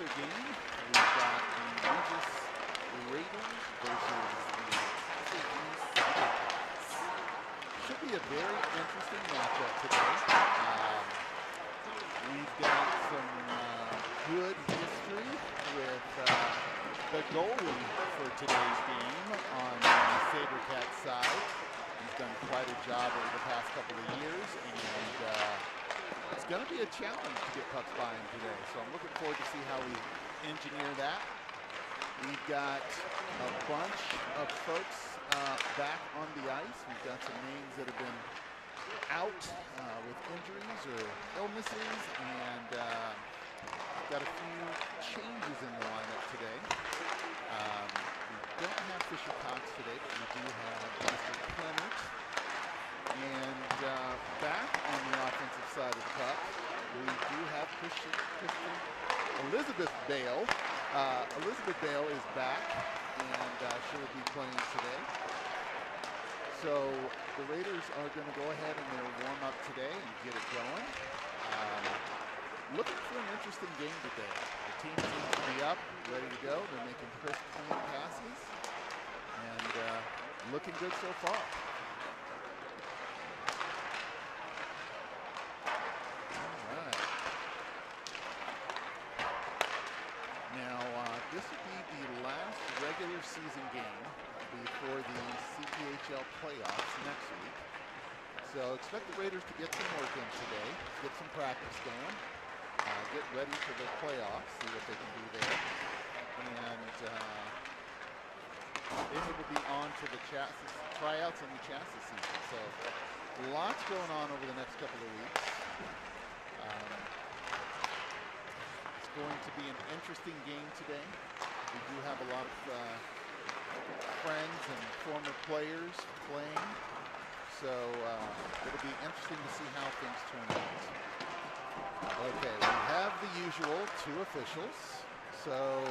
other game, we've got the Regis Raiders versus the Sabercats. Should be a very interesting matchup today. We've got some good history with the goalie for today's game on the Sabercats side. He's done quite a job over the past couple of years, and it's going to be a challenge to get pucks by him today. So I'm looking forward to see how we engineer that. We've got a bunch of folks back on the ice. We've got some names that have been out with injuries or illnesses, and we've got a few changes in the lineup today. We don't have Fisher Cox today, but we do have Mr. Clement. And back on the offensive side of the puck, we do have Elizabeth Bale. Elizabeth Bale is back, and she will be playing today. So the Raiders are going to go ahead and their warm-up today and get it going. Looking for an interesting game today. The team seems to be up, ready to go. They're making crisp, clean passes, and looking good so far. This will be the last regular season game before the CPHL playoffs next week. So expect the Raiders to get some work in today, get some practice going, get ready for the playoffs, see what they can do there. And then it will be on to the tryouts and the chassis season. So lots going on over the next couple of weeks. Going to be an interesting game today. We do have a lot of friends and former players playing, so it'll be interesting to see how things turn out. Okay, we have the usual two officials, so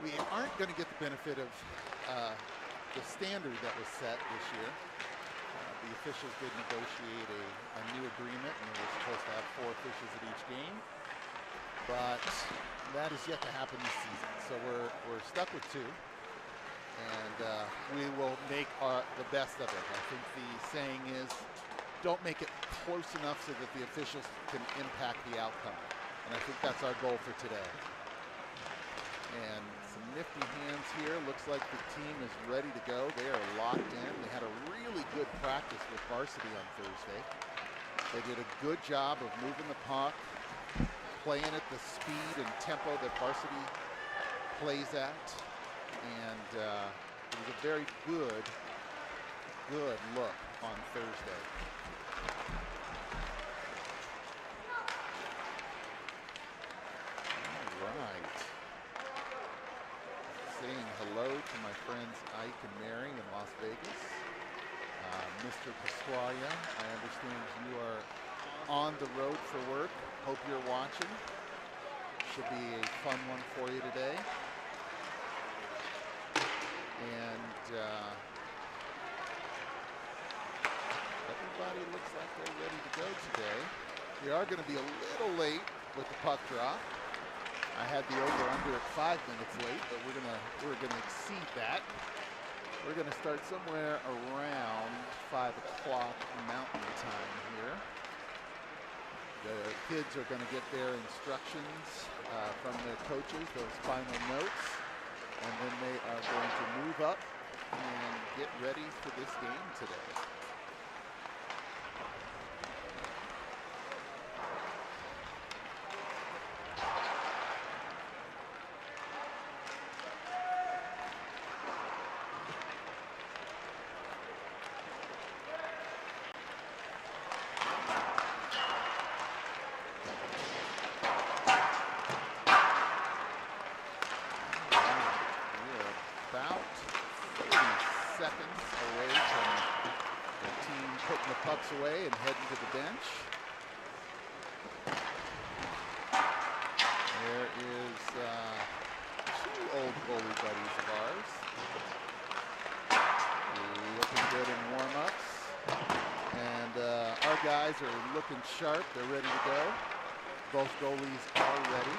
we aren't going to get the benefit of the standard that was set this year. The officials did negotiate a new agreement, and they were supposed to have 4 officials at each game. But that is yet to happen this season. So we're stuck with 2, and we will make the best of it. I think the saying is, don't make it close enough so that the officials can impact the outcome. And I think that's our goal for today. And some nifty hands here. Looks like the team is ready to go. They are locked in. They had a really good practice with varsity on Thursday. They did a good job of moving the puck, playing at the speed and tempo that varsity plays at, and it was a very good look on Thursday. All right. Saying hello to my friends Ike and Mary in Las Vegas. Mr. Pasqualia, I understand you are on the road for work. Hope you're watching. Should be a fun one for you today. And everybody looks like they're ready to go today. We are going to be a little late with the puck drop. I had the over/under at 5 minutes late, but we're gonna exceed that. We're going to start somewhere around 5 o'clock Mountain Time here. The kids are going to get their instructions from their coaches, those final notes, and then they are going to move up and get ready for this game today. Away and heading to the bench. There is 2 old goalie buddies of ours. Looking good in warm-ups. And our guys are looking sharp. They're ready to go. Both goalies are ready.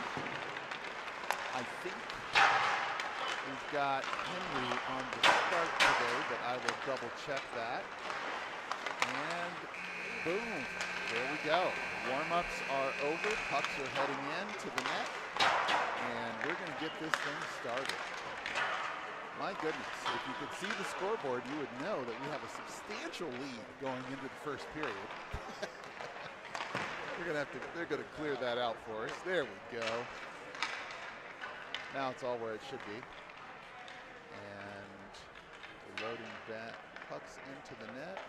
I think we've got Henry on the start today, but I will double check that. And boom, there we go. Warm-ups are over, pucks are heading in to the net, and we're going to get this thing started. My goodness, if you could see the scoreboard, you would know that we have a substantial lead going into the first period. They're going to clear that out for us. There we go. Now it's all where it should be. And we're loading back pucks into the net.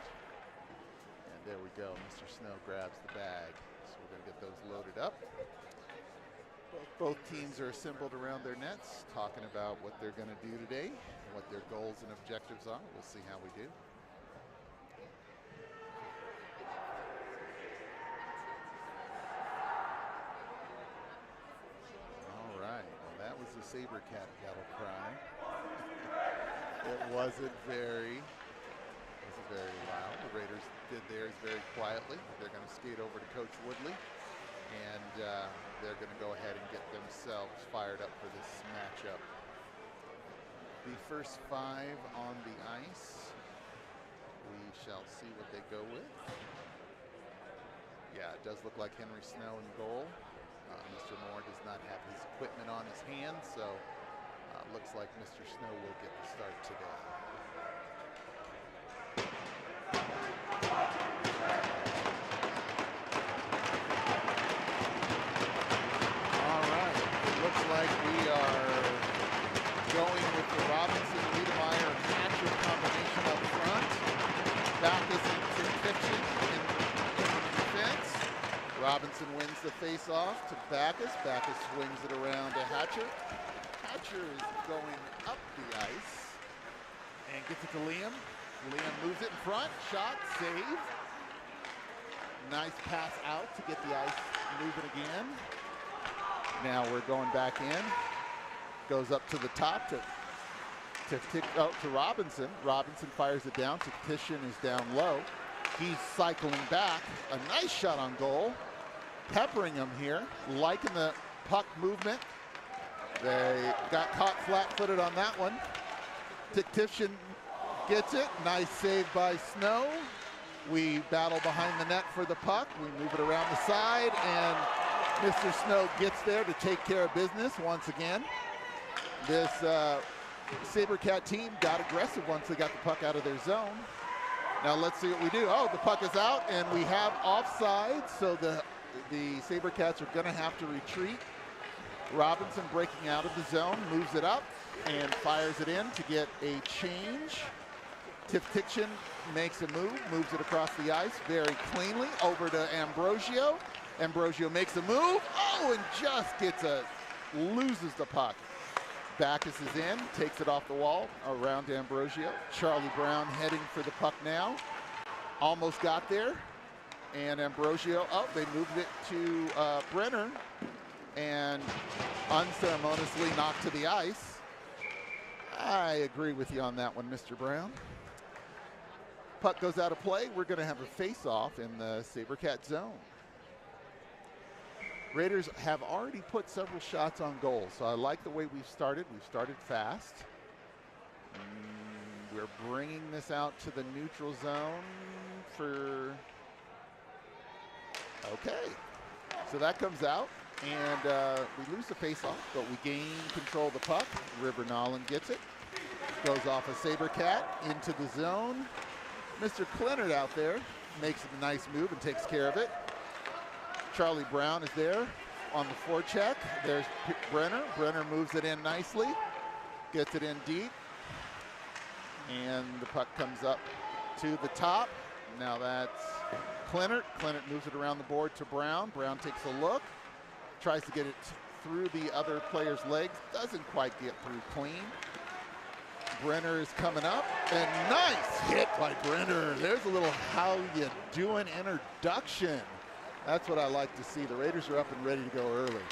And there we go. Mr. Snow grabs the bag. So we're going to get those loaded up. Both teams are assembled around their nets, talking about what they're going to do today, what their goals and objectives are. We'll see how we do. All right, well, that was the Sabercat battle cry. It wasn't very loud. The Raiders did theirs very quietly. They're going to skate over to Coach Woodley. And they're going to go ahead and get themselves fired up for this matchup. The first 5 on the ice. We shall see what they go with. Yeah, it does look like Henry Snow in goal. Mr. Moore does not have his equipment on his hands, so looks like Mr. Snow will get the start today. Like we are going with the Robinson, Wiedemeyer, and Hatcher combination up front. Backus into Kitchen in defense. Robinson wins the face-off to Backus. Backus swings it around to Hatcher. Hatcher is going up the ice and gets it to Liam. Liam moves it in front. Shot, save. Nice pass out to get the ice moving again. Now we're going back in. Goes up to the top to Robinson. Robinson fires it down. Tactician is down low. He's cycling back. A nice shot on goal. Peppering him here. Liking the puck movement. They got caught flat-footed on that one. Tactician gets it. Nice save by Snow. We battle behind the net for the puck. We move it around the side, and Mr. Snow gets there to take care of business once again. This Sabercat team got aggressive once they got the puck out of their zone. Now let's see what we do. Oh, the puck is out, and we have offside, so the Sabercats are going to have to retreat. Robinson breaking out of the zone, moves it up, and fires it in to get a change. Tiftiction makes a move, moves it across the ice very cleanly over to Ambrosio. Ambrosio makes a move, and just loses the puck. Backus is in, takes it off the wall around Ambrosio. Charlie Brown heading for the puck now. Almost got there, and Ambrosio, they moved it to Brenner, and unceremoniously knocked to the ice. I agree with you on that one, Mr. Brown. Puck goes out of play. We're going to have a face-off in the Sabercat zone. Raiders have already put several shots on goal, so I like the way we've started. We've started fast. We're bringing this out to the neutral zone for... Okay. So that comes out, and we lose the face-off, but we gain control of the puck. River Nolan gets it. Goes off a Sabercat into the zone. Mr. Clinard out there makes a nice move and takes care of it. Charlie Brown is there on the forecheck. There's Brenner. Brenner moves it in nicely, gets it in deep, and the puck comes up to the top. Now that's Clinard. Clinard moves it around the board to Brown. Brown takes a look, tries to get it through the other player's legs, doesn't quite get through clean. Brenner is coming up, and nice hit by Brenner. There's a little how you doing introduction. That's what I like to see. The Raiders are up and ready to go early.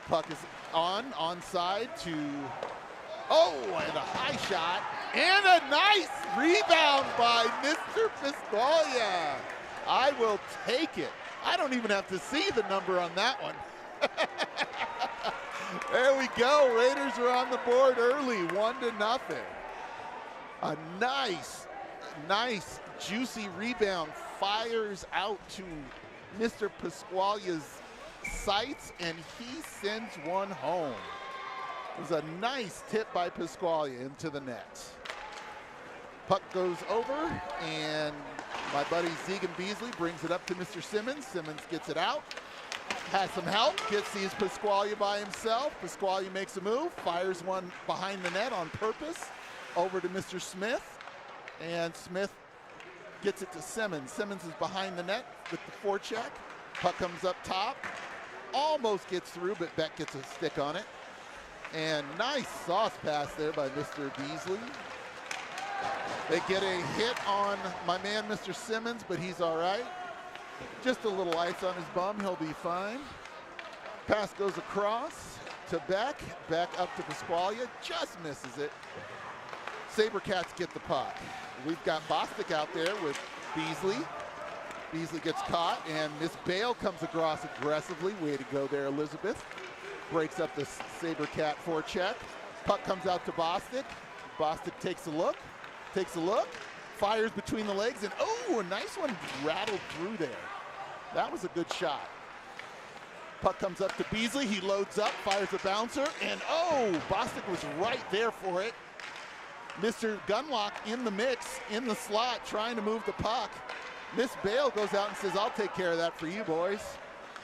Puck is onside to, and a high shot, and a nice rebound by Mr. Piscaglia. I will take it. I don't even have to see the number on that one. There we go. Raiders are on the board early, 1-0. A nice, juicy rebound fires out to Mr. Pasquale's sights, and he sends one home. It was a nice tip by Pasquale into the net. Puck goes over, and my buddy Zegan Beasley brings it up to Mr. Simmons. Simmons gets it out, has some help, sees Pasquale by himself. Pasquale makes a move, fires one behind the net on purpose, over to Mr. Smith, and Smith gets it to Simmons. Simmons is behind the net with the forecheck. Puck comes up top, almost gets through, but Beck gets a stick on it. And nice sauce pass there by Mr. Beasley. They get a hit on my man, Mr. Simmons, but he's all right. Just a little ice on his bum, he'll be fine. Pass goes across to Beck. Beck up to Pasquale, just misses it. Sabercats get the puck. We've got Bostic out there with Beasley. Beasley gets caught, and Miss Bale comes across aggressively. Way to go there, Elizabeth. Breaks up the Sabercat forecheck. Puck comes out to Bostic. Bostic takes a look, fires between the legs, and oh, a nice one rattled through there. That was a good shot. Puck comes up to Beasley. He loads up, fires a bouncer, and oh, Bostic was right there for it. Mr. Gunlock in the mix, in the slot, trying to move the puck. Miss Bale goes out and says, I'll take care of that for you boys.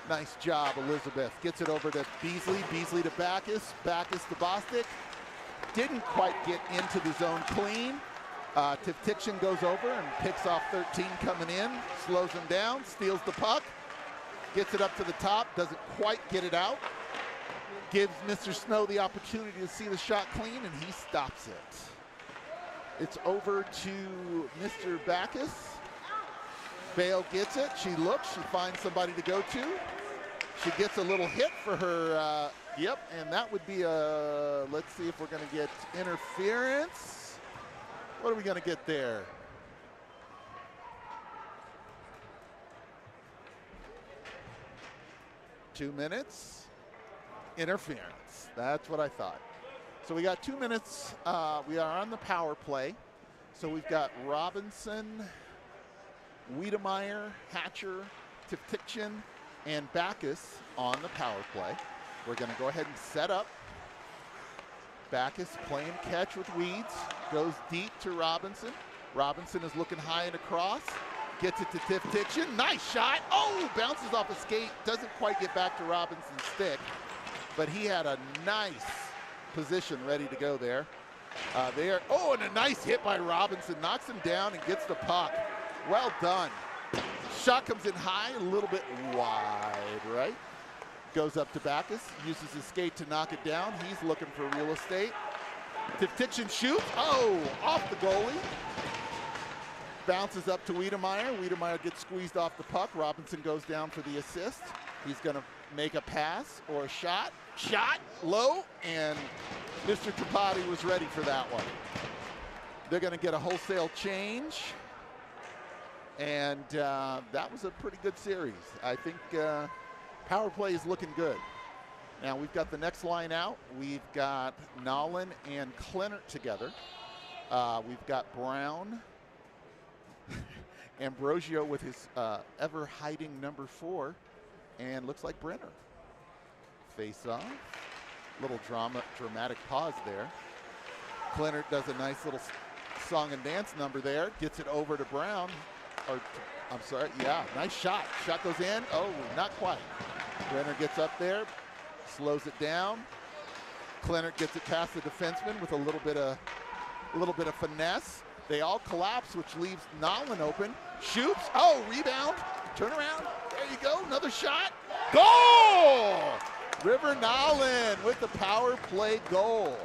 Nice job, Elizabeth. Gets it over to Beasley. Beasley to Backus. Backus to Bostic. Didn't quite get into the zone clean. Tivtiction goes over and picks off 13 coming in. Slows him down. Steals the puck. Gets it up to the top. Doesn't quite get it out. Gives Mr. Snow the opportunity to see the shot clean, and he stops it. It's over to Mr. Backus. Bale gets it. She looks. She finds somebody to go to. She gets a little hit for her. Yep, and that would be a, let's see if we're going to get interference. What are we going to get there? Two minutes. Interference. That's what I thought. So we got 2 minutes. We are on the power play. So we've got Robinson, Wiedemeyer, Hatcher, Tivtiction, and Backus on the power play. We're going to go ahead and set up. Backus playing catch with Weeds. Goes deep to Robinson. Robinson is looking high and across. Gets it to Tivtiction. Nice shot. Oh, bounces off a skate. Doesn't quite get back to Robinson's stick. But he had a nice position ready to go there. Oh, and a nice hit by Robinson. Knocks him down and gets the puck. Well done. Shot comes in high, a little bit wide, right? Goes up to Backus, uses his skate to knock it down. He's looking for real estate. Tivtiction shoots. Oh, off the goalie. Bounces up to Wiedemeyer. Wiedemeyer gets squeezed off the puck. Robinson goes down for the assist. He's going to make a pass or a shot. Shot, low, and Mr. Tripati was ready for that one. They're going to get a wholesale change. And that was a pretty good series. I think power play is looking good. Now we've got the next line out. We've got Nolan and Clennert together. We've got Brown, Ambrosio with his ever-hiding number 4, and looks like Brenner. Face off. Little dramatic pause there. Clennert does a nice little song and dance number there. Gets it over to Brown. I'm sorry, yeah, nice shot. Shot goes in, oh, not quite. Brenner gets up there, slows it down. Clennert gets it past the defenseman with a little bit of finesse. They all collapse, which leaves Nolan open. Shoots, oh, rebound, turn around, there you go, another shot. Goal! River Nolan with the power play goal.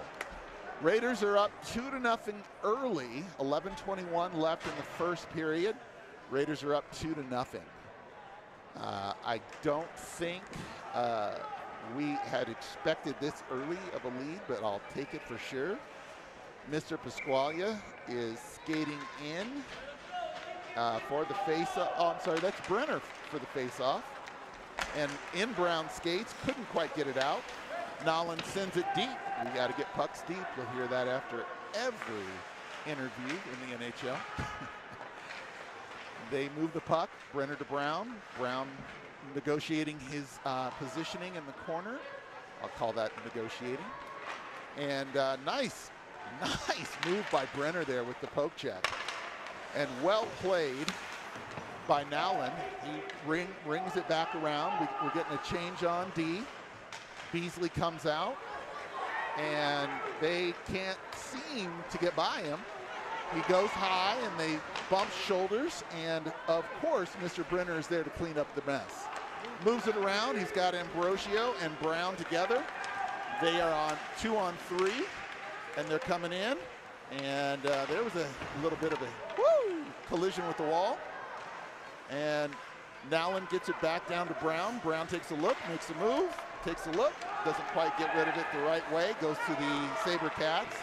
Raiders are up 2-0 early, 11:21 left in the first period. Raiders are up 2-0. I don't think we had expected this early of a lead, but I'll take it for sure. Mr. Pasquale is skating in for the face-off. Oh, I'm sorry, that's Brenner for the face-off. And in Brown skates, couldn't quite get it out. Nolan sends it deep. We got to get pucks deep. We'll hear that after every interview in the NHL. They move the puck, Brenner to Brown. Brown negotiating his positioning in the corner. I'll call that negotiating. And nice move by Brenner there with the poke check. And well played by Nowlin. He rings it back around. We're getting a change on D. Beasley comes out, and they can't seem to get by him. He goes high, and they bump shoulders, and of course, Mr. Brenner is there to clean up the mess. Moves it around. He's got Ambrosio and Brown together. They are on 2-on-3, and they're coming in. And there was a little bit of a collision with the wall. And Nowlin gets it back down to Brown. Brown takes a look, makes a move, takes a look, doesn't quite get rid of it the right way, goes to the Sabercats.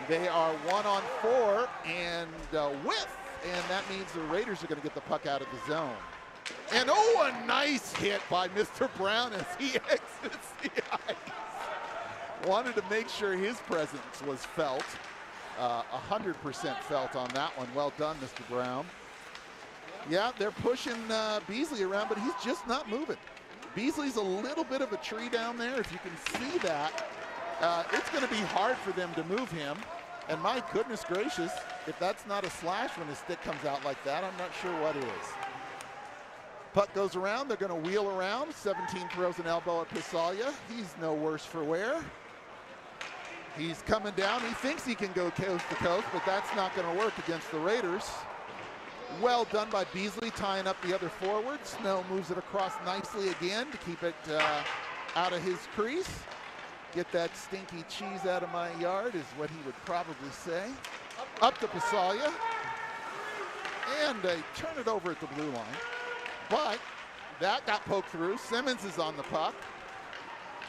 They are 1-on-4 and and that means the Raiders are going to get the puck out of the zone. And a nice hit by Mr. Brown as he exits the ice. Wanted to make sure his presence was felt. 100% felt on that one. Well done, Mr. Brown. Yeah, they're pushing Beasley around, but he's just not moving. Beasley's a little bit of a tree down there. If you can see that, it's going to be hard for them to move him. And my goodness gracious, if that's not a slash when his stick comes out like that, I'm not sure what is. Puck goes around. They're going to wheel around. 17 throws an elbow at Pisalia. He's no worse for wear. He's coming down. He thinks he can go coast to coast, but that's not going to work against the Raiders. Well done by Beasley tying up the other forward. Snow moves it across nicely again to keep it out of his crease. Get that stinky cheese out of my yard is what he would probably say. Up to Pisalia. And they turn it over at the blue line. But that got poked through. Simmons is on the puck.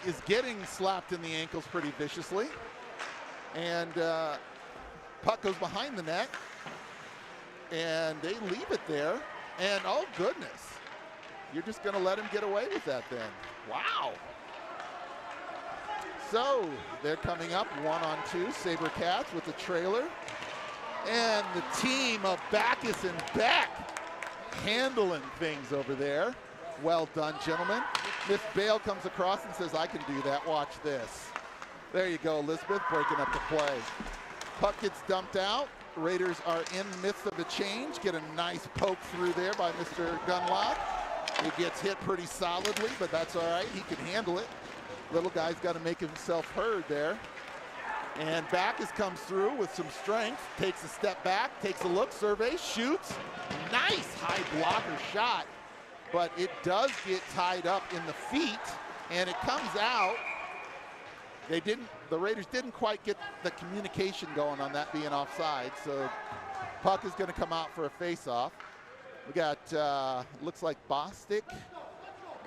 Is getting slapped in the ankles pretty viciously. And puck goes behind the net. And they leave it there. And oh goodness, you're just going to let him get away with that then. Wow. So they're coming up 1-on-2, Sabercats with the trailer. And the team of Backus and Beck handling things over there. Well done, gentlemen. Miss Bale comes across and says, I can do that, watch this. There you go, Elizabeth, breaking up the play. Puck gets dumped out. Raiders are in the midst of a change. Get a nice poke through there by Mr. Gunlock. He gets hit pretty solidly, but that's all right. He can handle it. Little guy's got to make himself heard there. And Backus comes through with some strength. Takes a step back, takes a look, surveys, shoots. Nice high blocker shot. But it does get tied up in the feet, and it comes out. The Raiders didn't quite get the communication going on that being offside, so puck is going to come out for a face-off. We got, looks like Bostic,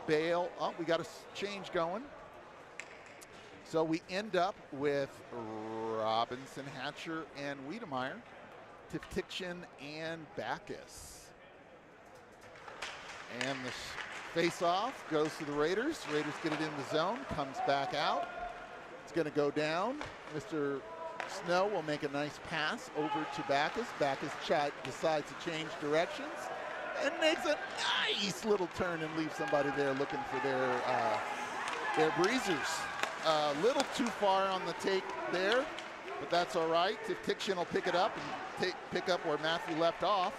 Bale. Oh, we got a change going. So we end up with Robinson, Hatcher, and Wiedemeyer, Tiftiction, and Backus. And the face-off goes to the Raiders. Raiders get it in the zone, comes back out. It's going to go down. Mr. Snow will make a nice pass over to Backus. Backus decides to change directions and makes a nice little turn and leaves somebody there looking for their breezers. A little too far on the take there, but that's all right. Tiftiction will pick it up and pick up where Matthew left off.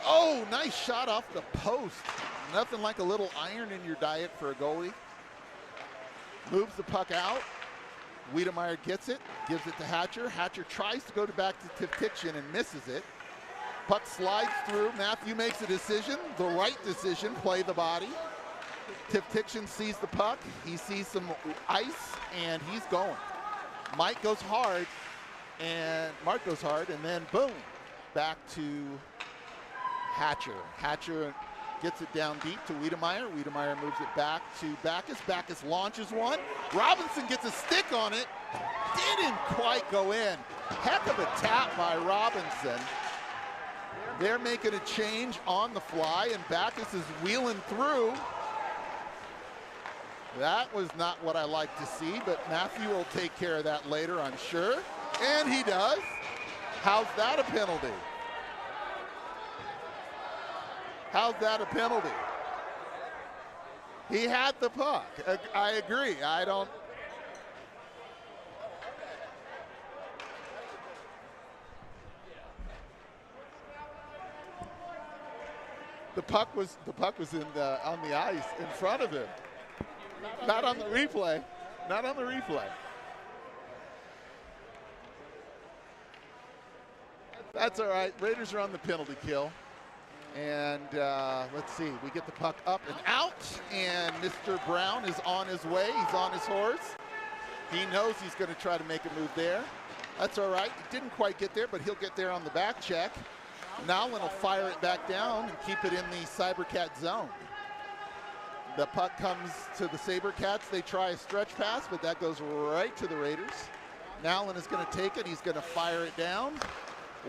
Oh, nice shot off the post. Nothing like a little iron in your diet for a goalie. Moves the puck out. Wiedemeyer gets it, gives it to Hatcher. Hatcher tries to go back to Tiftiction and misses it. Puck slides through. Matthew makes a decision, the right decision, play the body. Tiftiction sees the puck. He sees some ice, and he's going. Mark goes hard, and then boom, back to Hatcher. Hatcher gets it down deep to Wiedemeyer. Wiedemeyer moves it back to Backus. Backus launches one. Robinson gets a stick on it. Didn't quite go in. Heck of a tap by Robinson. They're making a change on the fly, and Backus is wheeling through. That was not what I like to see, but Matthew will take care of that later, I'm sure. And he does. How's that a penalty? How's that a penalty? He had the puck. I agree. I don't. The puck was in on the ice in front of him. Not on the replay. Not on the replay. That's all right. Raiders are on the penalty kill. And let's see. We get the puck up and out. And Mr. Brown is on his way. He's on his horse. He knows he's going to try to make a move there. That's all right. He didn't quite get there, but he'll get there on the back check. Nowlin will fire it back down and keep it in the Sabercat zone. The puck comes to the Sabercats. They try a stretch pass, but that goes right to the Raiders. Nowlin is going to take it. He's going to fire it down.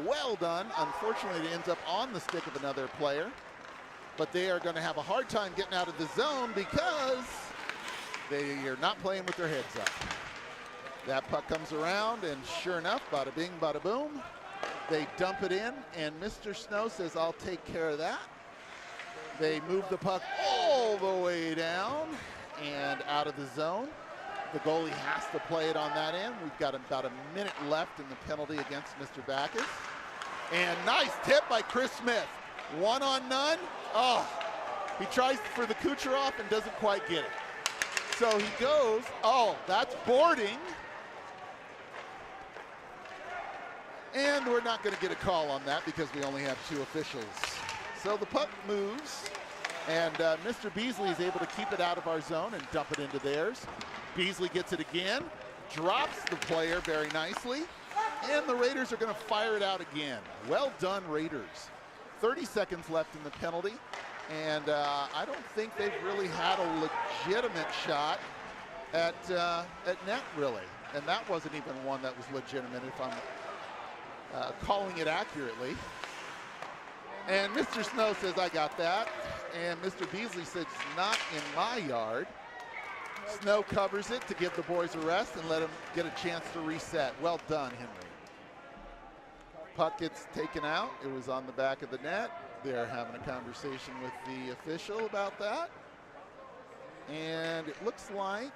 Well done. Unfortunately, it ends up on the stick of another player. But they are going to have a hard time getting out of the zone because they are not playing with their heads up. That puck comes around, and sure enough, bada bing, bada boom. They dump it in, and Mr. Snow says, I'll take care of that. They move the puck all the way down and out of the zone. The goalie has to play it on that end. We've got about a minute left in the penalty against Mr. Backus. And nice tip by Chris Smith. 1-on-none. Oh, he tries for the Kucherov and doesn't quite get it. So he goes, oh, that's boarding. And we're not going to get a call on that because we only have 2 officials. So the puck moves, and Mr. Beasley is able to keep it out of our zone and dump it into theirs. Beasley gets it again, drops the player very nicely, and the Raiders are going to fire it out again. Well done, Raiders. 30 seconds left in the penalty, and I don't think they've really had a legitimate shot at net, really. And that wasn't even one that was legitimate, if I'm calling it accurately. And Mr. Snow says, I got that. And Mr. Beasley says, it's not in my yard. Snow covers it to give the boys a rest and let them get a chance to reset. Well done, Henry. Puck gets taken out. It was on the back of the net. They're having a conversation with the official about that. And it looks like,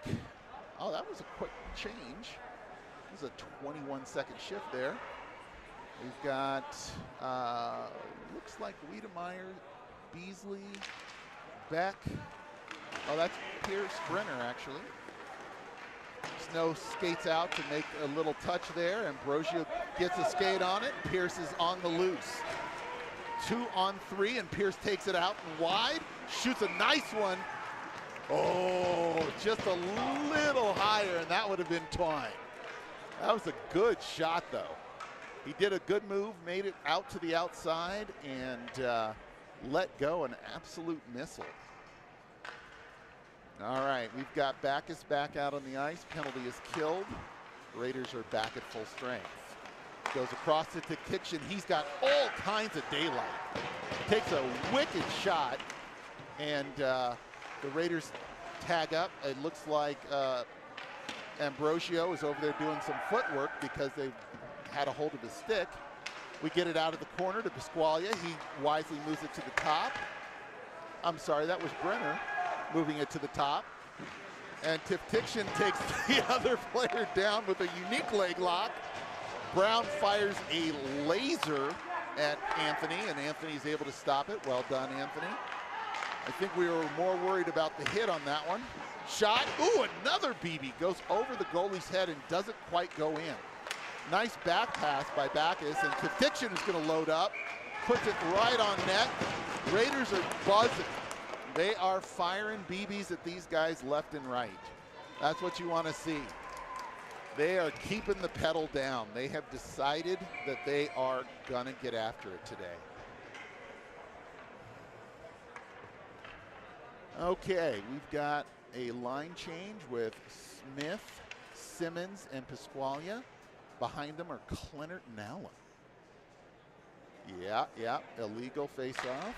oh, that was a quick change. It was a 21-second shift there. We've got, looks like Wiedemeyer, Beasley, Beck. Oh, that's Pierce Brenner, actually. Snow skates out to make a little touch there. Ambrosio gets a skate on it. Pierce is on the loose. 2-on-3, and Pierce takes it out and wide. Shoots a nice one. Oh, just a little higher, and that would have been Twine. That was a good shot, though. He did a good move, made it out to the outside, and let go an absolute missile. All right, we've got Backus back out on the ice. Penalty is killed. Raiders are back at full strength. Goes across it to Kitchen. He's got all kinds of daylight. Takes a wicked shot, and the Raiders tag up. It looks like Ambrosio is over there doing some footwork because they've had a hold of his stick. We get it out of the corner to Pasqualia. He wisely moves it to the top. I'm sorry, that was Brenner moving it to the top. And Tiftiction takes the other player down with a unique leg lock. Brown fires a laser at Anthony, and Anthony's able to stop it. Well done, Anthony. I think we were more worried about the hit on that one. Shot, ooh, another BB. Goes over the goalie's head and doesn't quite go in. Nice back pass by Backus, and Tiftiction is going to load up. Puts it right on net. Raiders are buzzing. They are firing BBs at these guys left and right. That's what you want to see. They are keeping the pedal down. They have decided that they are going to get after it today. Okay, we've got a line change with Smith, Simmons, and Pasqualia. Behind them are Clennert and Allen. Yeah, illegal face-off.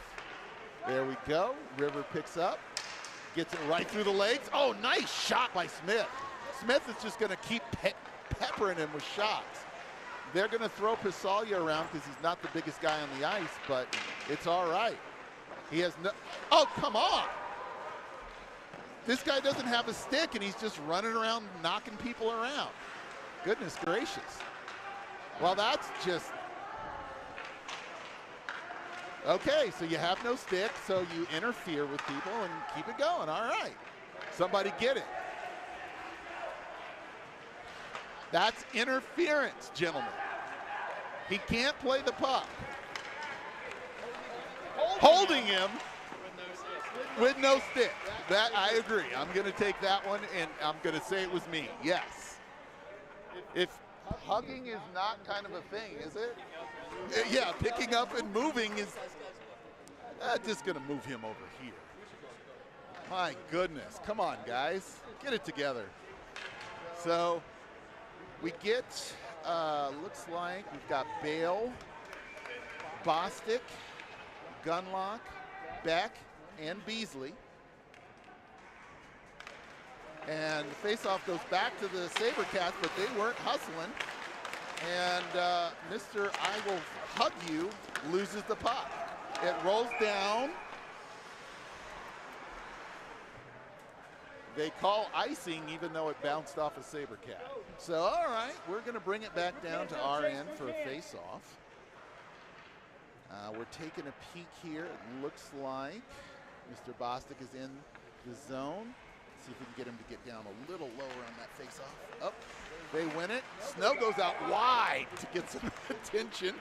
There we go. River picks up. Gets it right through the legs. Oh, nice shot by Smith. Smith is just going to keep peppering him with shots. They're going to throw Pisalia around because he's not the biggest guy on the ice, but it's all right. He has no, oh, come on. This guy doesn't have a stick, and he's just running around knocking people around. Goodness gracious. Well, that's just, okay, so you have no stick, so you interfere with people and keep it going. All right. Somebody get it. That's interference, gentlemen. He can't play the puck. Holding him with no stick. That, I agree. I'm going to take that one, and I'm going to say it was me. Yes. If hugging is not kind of a thing, is it? Yeah, picking up and moving is just going to move him over here. My goodness. Come on, guys. Get it together. So we get, looks like we've got Bale, Bostic, Gunlock, Beck, and Beasley. And the faceoff goes back to the Sabercats, but they weren't hustling. And Mr. I Will Hug You loses the puck. It rolls down. They call icing even though it bounced off a Sabercat. So, all right, we're going to bring it back down to our end for a faceoff. We're taking a peek here. It looks like Mr. Bostic is in the zone. See if we can get him to get down a little lower on that faceoff. Oh, they win it. Snow goes out wide to get some attention.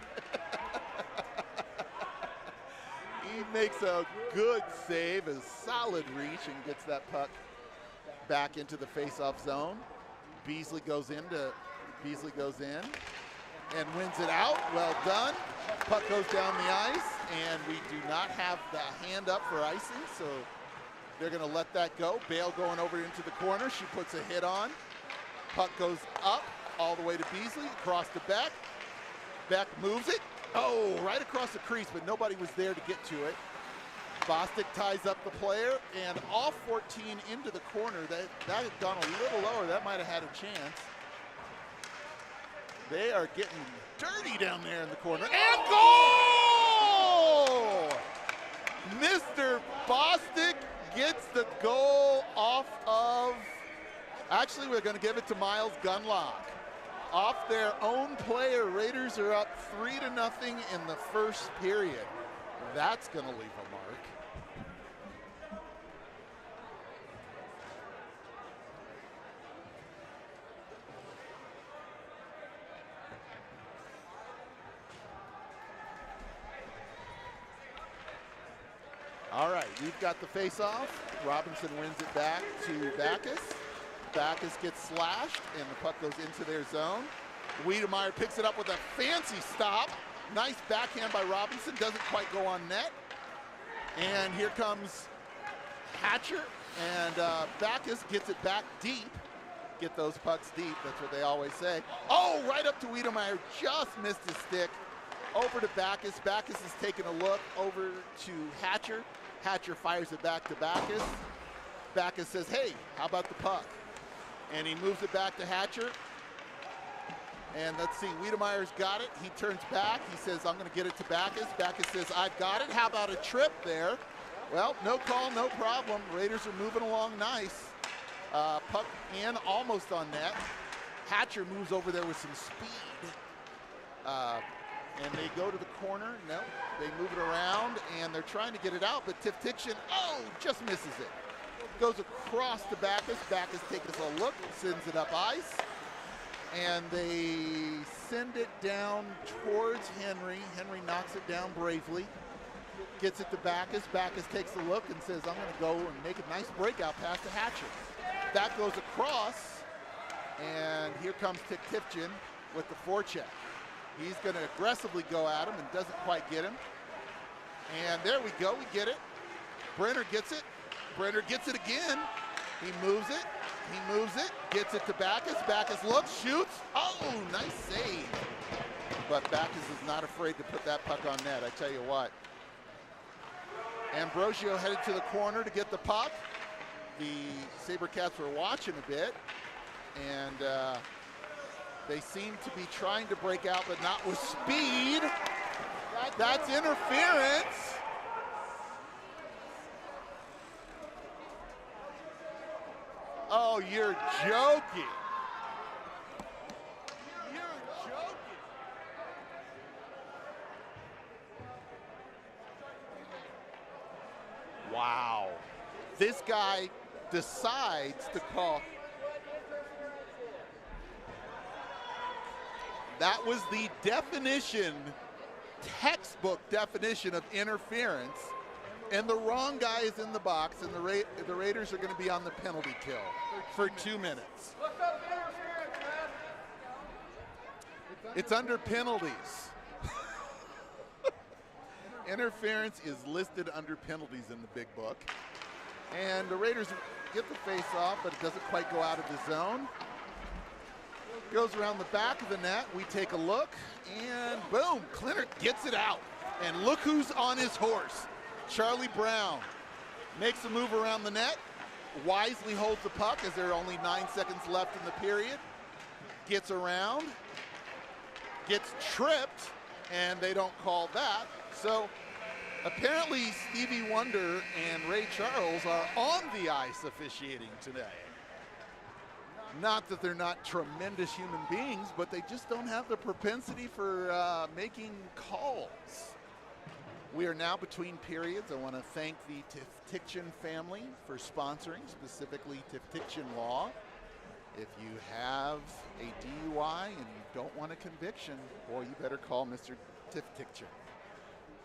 He makes a good save, a solid reach, and gets that puck back into the faceoff zone. Beasley goes in and wins it out. Well done. Puck goes down the ice, and we do not have the hand up for icing, so they're going to let that go. Bale going over into the corner. She puts a hit on. Puck goes up all the way to Beasley, across to Beck. Beck moves it. Oh, right across the crease, but nobody was there to get to it. Bostic ties up the player, and off 14 into the corner. That had gone a little lower. That might have had a chance. They are getting dirty down there in the corner. And goal! Mr. Bostic gets the goal off of, actually we're going to give it to Miles Gunlock. Off their own player, Raiders are up 3-0 in the first period. That's going to leave a mark. All right, we've got the face-off. Robinson wins it back to Backus. Backus gets slashed, and the puck goes into their zone. Wiedemeyer picks it up with a fancy stop. Nice backhand by Robinson, doesn't quite go on net. And here comes Hatcher, and Backus gets it back deep. Get those pucks deep, that's what they always say. Oh, right up to Wiedemeyer, just missed his stick. Over to Backus. Backus is taking a look over to Hatcher. Hatcher fires it back to Backus. Backus says, hey, how about the puck? And he moves it back to Hatcher. And let's see, Wiedemeyer's got it. He turns back. He says, I'm going to get it to Backus. Backus says, I've got it. How about a trip there? Well, no call, no problem. Raiders are moving along nice. Puck in, almost on net. Hatcher moves over there with some speed. And they go to the corner. No, they move it around, and they're trying to get it out, but Tiftiction, oh, just misses it. Goes across to Backus. Backus takes a look, sends it up ice, and they send it down towards Henry. Henry knocks it down bravely, gets it to Backus. Backus takes a look and says, I'm going to go and make a nice breakout pass to Hatcher. That goes across, and here comes Tiftiction with the forecheck. He's going to aggressively go at him and doesn't quite get him. And there we go, we get it. Brenner gets it. Brenner gets it again. He moves it. He moves it. Gets it to Backus. Backus looks, shoots. Oh, nice save. But Backus is not afraid to put that puck on net, I tell you what. Ambrosio headed to the corner to get the puck. the Sabercats were watching a bit, and they seem to be trying to break out, but not with speed. That's interference. Oh, you're joking. You're joking. Wow. This guy decides to call. That was the definition, textbook definition of interference, and the wrong guy is in the box, and the Raiders are going to be on the penalty kill for 2 minutes. It's under penalties. Interference is listed under penalties in the big book, and the Raiders get the face off, but it doesn't quite go out of the zone. Goes around the back of the net. We take a look, and boom, Clinner gets it out. And look who's on his horse. Charlie Brown makes a move around the net, wisely holds the puck as there are only 9 seconds left in the period, gets around, gets tripped, and they don't call that. So apparently Stevie Wonder and Ray Charles are on the ice officiating today. Not that they're not tremendous human beings, but they just don't have the propensity for making calls. We are now between periods. I want to thank the Tiftiction family for sponsoring, specifically Tiftiction Law. If you have a DUI and you don't want a conviction, boy, you better call Mr. Tiftiction.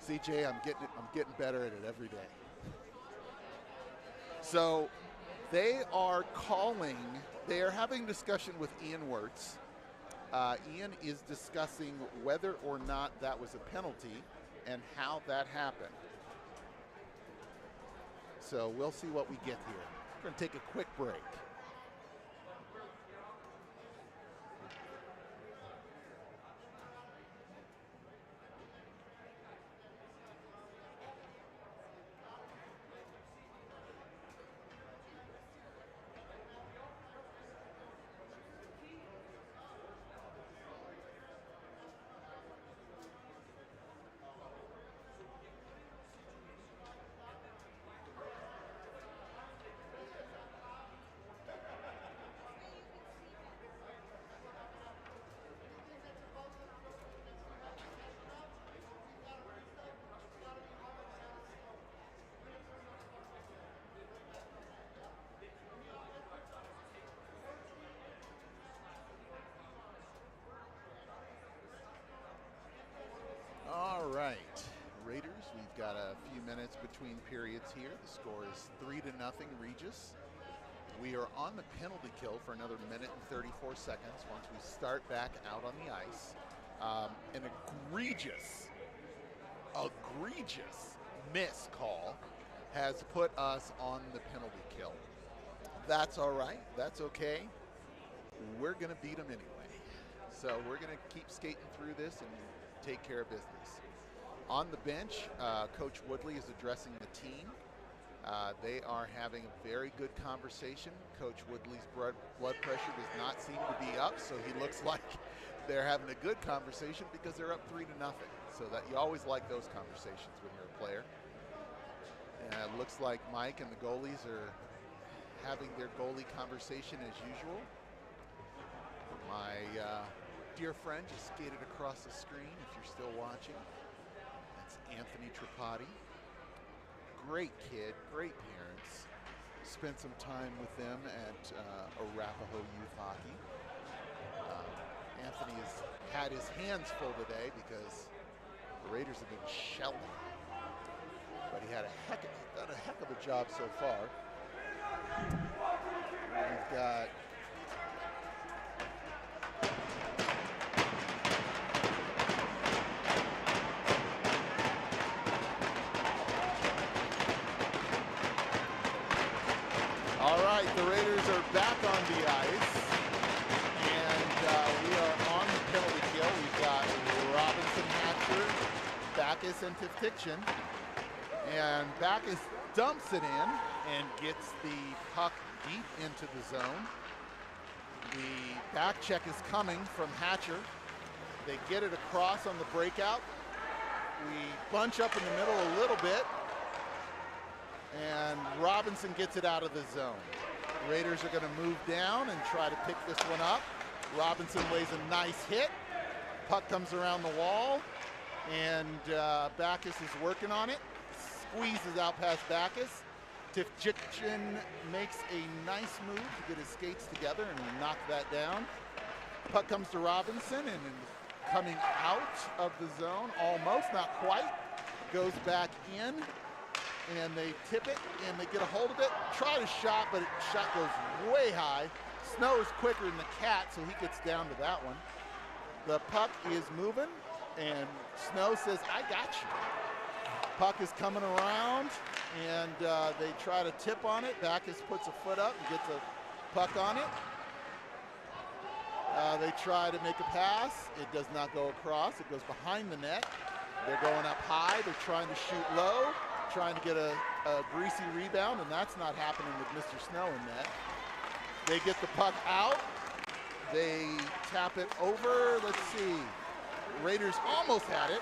CJ, I'm getting better at it every day. So they are calling. They are having a discussion with Ian Wirtz. Ian is discussing whether or not that was a penalty and how that happened. So we'll see what we get here. We're going to take a quick break. All right, Raiders, we've got a few minutes between periods here. The score is 3-0 Regis. We are on the penalty kill for another minute and 34 seconds once we start back out on the ice. An egregious miss call has put us on the penalty kill. That's all right. That's okay. We're going to beat them anyway. So we're going to keep skating through this and take care of business. On the bench, Coach Woodley is addressing the team. They are having a very good conversation. Coach Woodley's blood pressure does not seem to be up, so he looks like they're having a good conversation because they're up 3-0. So that you always like those conversations when you're a player. And it looks like Mike and the goalies are having their goalie conversation as usual. My dear friend just skated across the screen, if you're still watching. That's Anthony Tripati. Great kid, great parents. Spent some time with them at Arapahoe Youth Hockey. Anthony has had his hands full today because the Raiders have been shelling. But he had done a heck of a job so far. We've got all right, the Raiders are back on the ice, and we are on the penalty kill. We've got Robinson, Hatcher, Backus, and Tiftiction. And Backus dumps it in, and gets the puck deep into the zone. The back check is coming from Hatcher. They get it across on the breakout. We bunch up in the middle a little bit, and Robinson gets it out of the zone. Raiders are going to move down and try to pick this one up. Robinson lays a nice hit. Puck comes around the wall, and Backus is working on it. Squeezes out past Backus. Tifjichin makes a nice move to get his skates together and knock that down. Puck comes to Robinson, and coming out of the zone, almost, not quite, goes back in, and they tip it, and they get a hold of it, try to shot, but the shot goes way high. Snow is quicker than the cat, so he gets down to that one. The puck is moving, and Snow says, I got you. Puck is coming around, and they try to tip on it. Backus puts a foot up and gets a puck on it. They try to make a pass. It does not go across. It goes behind the net. They're going up high. They're trying to shoot low, trying to get a greasy rebound, and that's not happening with Mr. Snow in net. They get the puck out. They tap it over. Let's see. Raiders almost had it.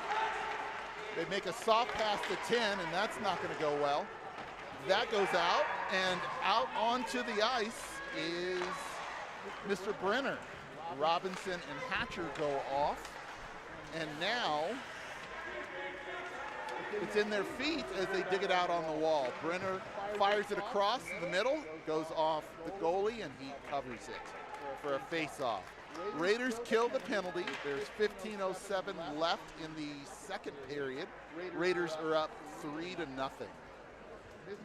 They make a soft pass to 10, and that's not going to go well. That goes out, and out onto the ice is Mr. Brenner. Robinson and Hatcher go off, and now it's in their feet as they dig it out on the wall. Brenner fires it across the middle, goes off the goalie, and he covers it for a face-off. Raiders kill the penalty. There's 15:07 left in the second period. Raiders are up 3-0.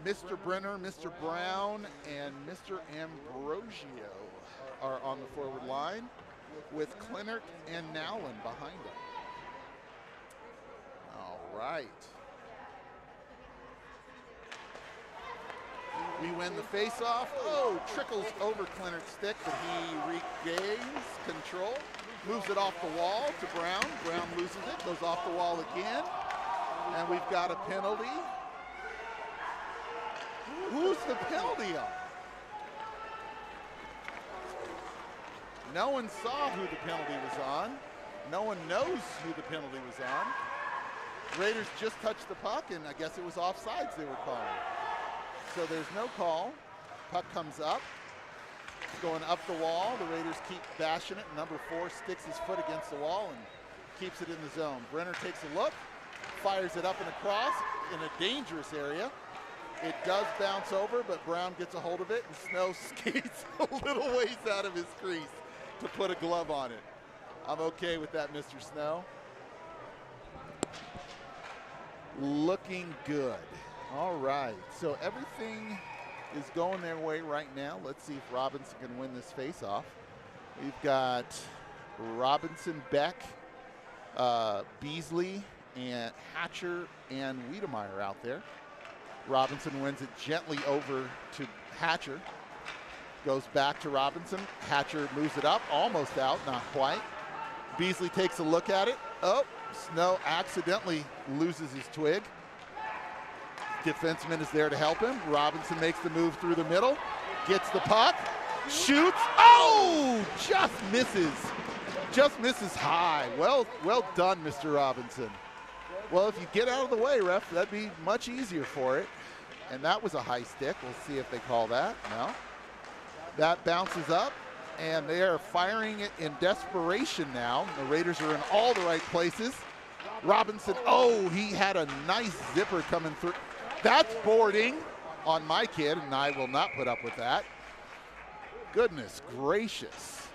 Mr. Brenner, Mr. Brown, and Mr. Ambrosio are on the forward line with Klinert and Nowlin behind them. All right. We win the face-off. Oh, trickles over Klinert's stick, but he regains control. Moves it off the wall to Brown. Brown loses it, goes off the wall again. And we've got a penalty. Who's the penalty on? No one saw who the penalty was on. No one knows who the penalty was on. Raiders just touched the puck, and I guess it was offsides they were calling. So there's no call. Puck comes up. It's going up the wall. The Raiders keep bashing it. Number 4 sticks his foot against the wall and keeps it in the zone. Brenner takes a look, fires it up and across in a dangerous area. It does bounce over, but Brown gets a hold of it, and Snow skates a little ways out of his crease to put a glove on it. I'm okay with that, Mr. Snow. Looking good. All right, so everything is going their way right now. Let's see if Robinson can win this face-off. We've got Robinson, Beck, Beasley, and Hatcher and Wiedemeyer out there. Robinson wins it gently over to Hatcher. Goes back to Robinson. Hatcher moves it up, almost out, not quite. Beasley takes a look at it. Oh, Snow accidentally loses his twig. Defenseman is there to help him. Robinson makes the move through the middle, gets the puck, shoots. Oh, just misses. Just misses high. Well done, Mr. Robinson. Well, if you get out of the way, ref, that'd be much easier for it. And that was a high stick. We'll see if they call that. No. That bounces up, and they are firing it in desperation now. The Raiders are in all the right places. Robinson, oh, he had a nice zipper coming through. That's boarding on my kid, and I will not put up with that. Goodness gracious.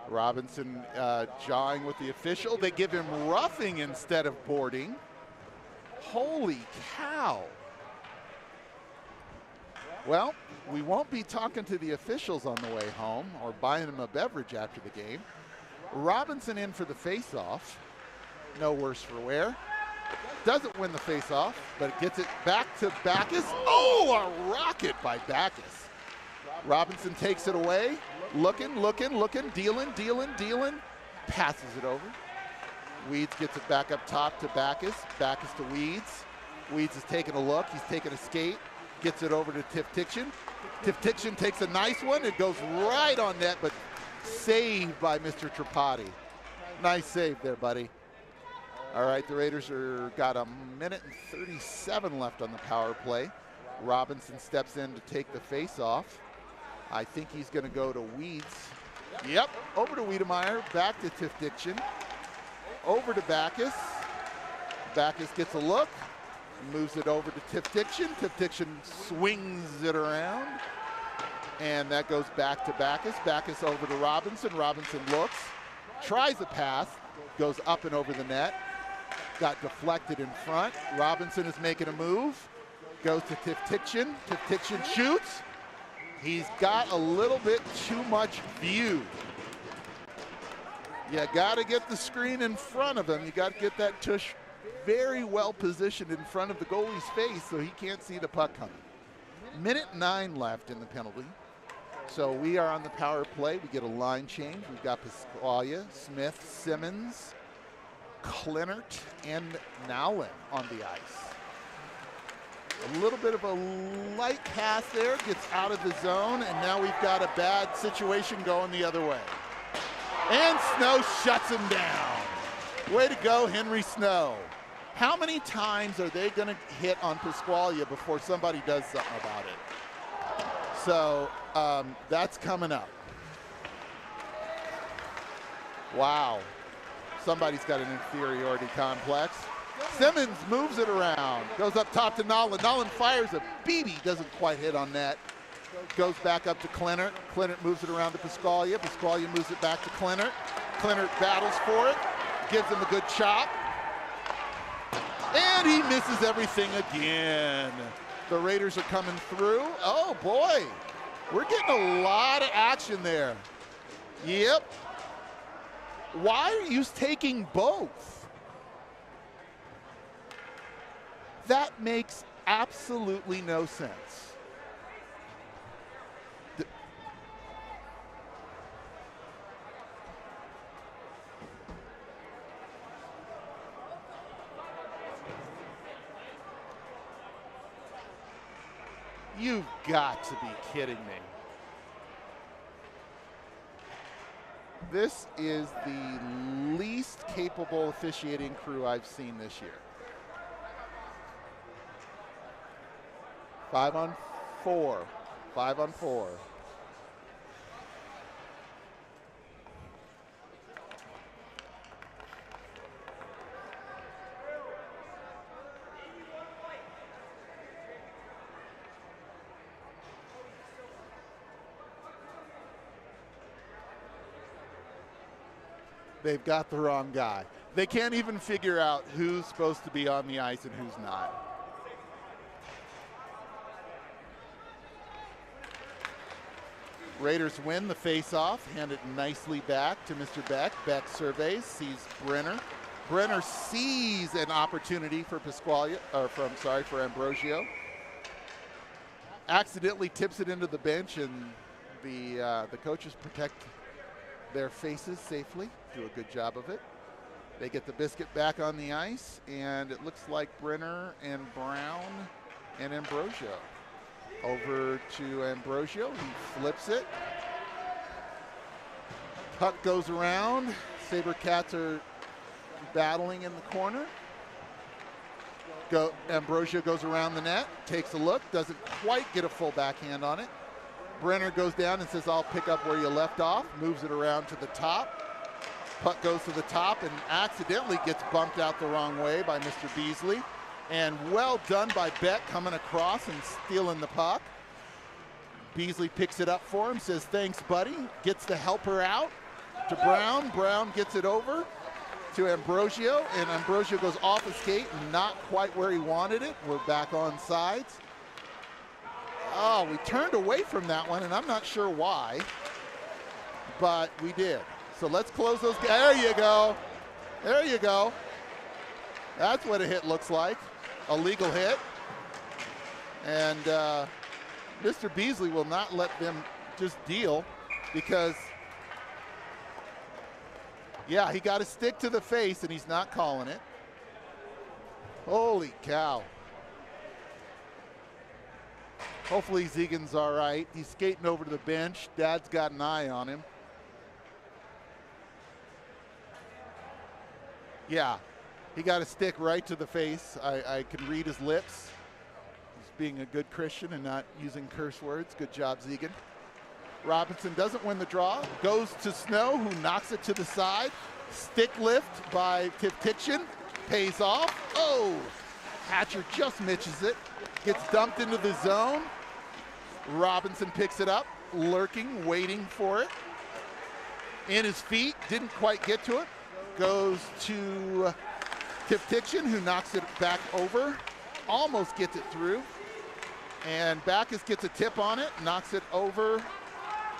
Robinson jawing with the official. They give him roughing instead of boarding. Holy cow. Well, we won't be talking to the officials on the way home or buying them a beverage after the game. Robinson in for the face-off. No worse for wear. Doesn't win the face-off, but gets it back to Backus. Oh, a rocket by Backus. Robinson takes it away. Looking, dealing. Passes it over. Weeds gets it back up top to Backus. Backus to Weeds. Weeds is taking a look. He's taking a skate. Gets it over to Tiftiction. Tiftiction takes a nice one. It goes right on net, but saved by Mr. Tripati. Nice save there, buddy. All right, the Raiders got a minute and 37 left on the power play. Robinson steps in to take the face off. I think he's going to go to Weeds. Yep, over to Wiedemeyer, back to Tiftiction. Over to Backus. Backus gets a look, moves it over to Tiftiction. Tiftiction swings it around, and that goes back to Backus. Backus over to Robinson. Robinson looks, tries a pass, goes up and over the net. Got deflected in front. Robinson is making a move, goes to Tiftiction. Tiftiction shoots. He's got a little bit too much view. You got to get the screen in front of him. You got to get that tush very well positioned in front of the goalie's face so he can't see the puck coming. Minute 9 left in the penalty. So we are on the power play. We get a line change. We've got Pasqualia, Smith, Simmons, Klinert, and Nowlin on the ice. A little bit of a light pass there, gets out of the zone, and now we've got a bad situation going the other way. And Snow shuts him down. Way to go, Henry Snow. How many times are they going to hit on Pasqualia before somebody does something about it? So that's coming up. Wow. Somebody's got an inferiority complex. Simmons moves it around, goes up top to Nolan. Nolan fires a BB, doesn't quite hit on net. Goes back up to Klinert. Klinert moves it around to Pasqualia. Pasqualia moves it back to Klinert. Klinert battles for it, gives him a good chop. And he misses everything again. The Raiders are coming through. Oh boy, we're getting a lot of action there. Yep. Why are you taking both? That makes absolutely no sense. You've got to be kidding me. This is the least capable officiating crew I've seen this year. 5 on 4. 5 on 4. They've got the wrong guy. They can't even figure out who's supposed to be on the ice and who's not. Raiders win the face-off, hand it nicely back to Mr. Beck. Beck surveys, sees Brenner. Brenner sees an opportunity for Pasqualia, or for Ambrosio. Accidentally tips it into the bench, and the coaches protect their faces safely, do a good job of it. They get the biscuit back on the ice, and it looks like Brenner and Brown and Ambrosio. Over to Ambrosio, he flips it. Puck goes around. Sabercats are battling in the corner. Ambrosio goes around the net, takes a look, doesn't quite get a full backhand on it. Brenner goes down and says, I'll pick up where you left off, moves it around to the top. Puck goes to the top and accidentally gets bumped out the wrong way by Mr. Beasley. And well done by Beck coming across and stealing the puck. Beasley picks it up for him, says, thanks, buddy. Gets the helper out to Brown. Brown gets it over to Ambrosio, and Ambrosio goes off a skate, not quite where he wanted it. We're back on sides. Oh, we turned away from that one, and I'm not sure why, but we did. So let's close those. There you go. There you go. That's what a hit looks like. A legal hit. And Mr. Beasley will not let them just deal. because, yeah, he got a stick to the face and he's not calling it. Holy cow. Hopefully Zegan's all right. He's skating over to the bench. Dad's got an eye on him. Yeah, he got a stick right to the face. I can read his lips. He's being a good Christian and not using curse words. Good job, Zegan. Robinson doesn't win the draw. Goes to Snow, who knocks it to the side. Stick lift by Tiftiction. Pays off. Oh, Hatcher just misses it. Gets dumped into the zone. Robinson picks it up, lurking, waiting for it. In his feet, didn't quite get to it. Goes to Tiftiction, who knocks it back over. Almost gets it through. And Backus gets a tip on it, knocks it over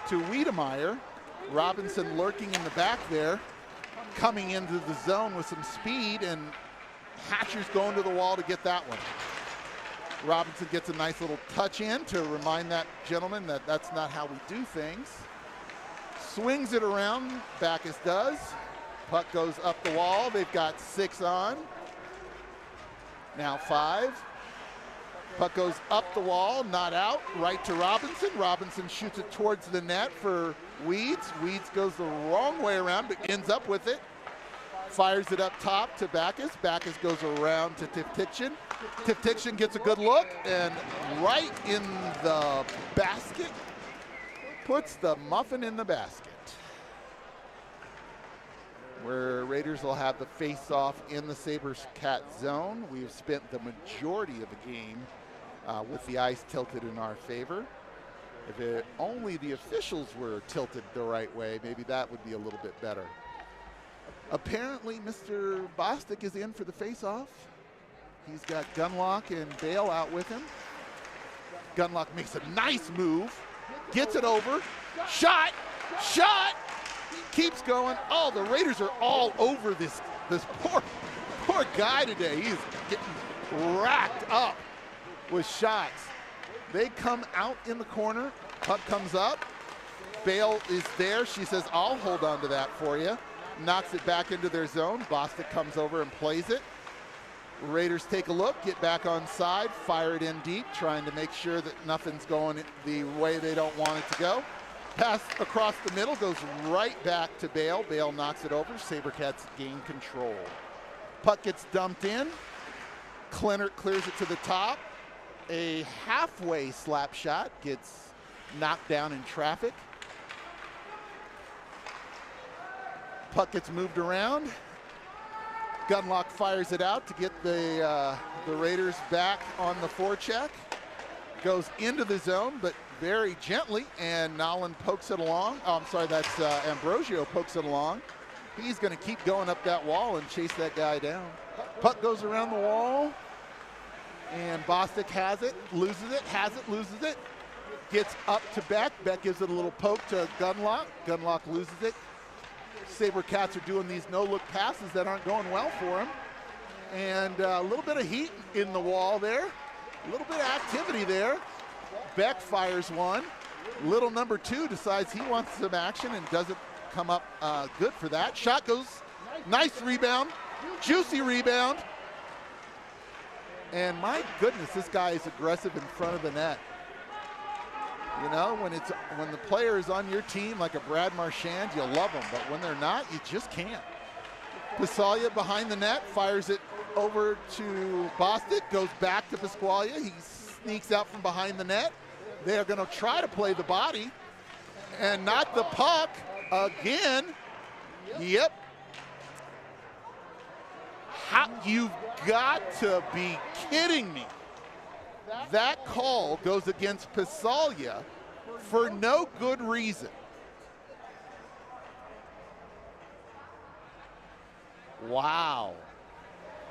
to Wiedemeyer. Robinson lurking in the back there, coming into the zone with some speed, and Hatcher's going to the wall to get that one. Robinson gets a nice little touch in to remind that gentleman that that's not how we do things. Swings it around, Backus does. Puck goes up the wall. They've got 6 on. Now 5. Puck goes up the wall, not out, right to Robinson. Robinson shoots it towards the net for Weeds. Weeds goes the wrong way around, but ends up with it. Fires it up top to Backus. Backus goes around to Tiftiction. Tiftiction gets a good look, and right in the basket, puts the muffin in the basket. Where Raiders will have the face-off in the Sabercats zone. We've spent the majority of the game with the ice tilted in our favor. If only the officials were tilted the right way, maybe that would be a little bit better. Apparently, Mr. Bostic is in for the face-off. He's got Gunlock and Bale out with him. Gunlock makes a nice move, gets it over, shot, keeps going. Oh, the Raiders are all over this poor guy today. He's getting racked up with shots. They come out in the corner, puck comes up, Bale is there. She says, I'll hold on to that for you. Knocks it back into their zone. Bostic comes over and plays it. Raiders take a look, get back on side, fire it in deep, trying to make sure that nothing's going the way they don't want it to go. Pass across the middle, goes right back to Bale. Bale knocks it over. Sabercats gain control. Puck gets dumped in. Clennert clears it to the top. A halfway slap shot gets knocked down in traffic. Puck gets moved around. Gunlock fires it out to get the Raiders back on the forecheck. Goes into the zone, but very gently, and Nolan pokes it along. Oh, I'm sorry, that's Ambrosio pokes it along. He's going to keep going up that wall and chase that guy down. Puck goes around the wall, and Bostic has it, loses it, has it, loses it. Gets up to Beck. Beck gives it a little poke to Gunlock. Gunlock loses it. Sabercats are doing these no-look passes that aren't going well for him. And a little bit of heat in the wall there. A little bit of activity there. Beck fires one. Little number 2 decides he wants some action and doesn't come up good for that. Shot goes, nice rebound, juicy rebound. And my goodness, this guy is aggressive in front of the net. You know, when the player is on your team like a Brad Marchand, you love them, but when they're not, you just can't. Pasqualia behind the net, fires it over to Bostic, goes back to Pasqualia. He sneaks out from behind the net. They are going to try to play the body and not the puck again. Yep. You've got to be kidding me. That call goes against Pasqualia for no good reason. Wow.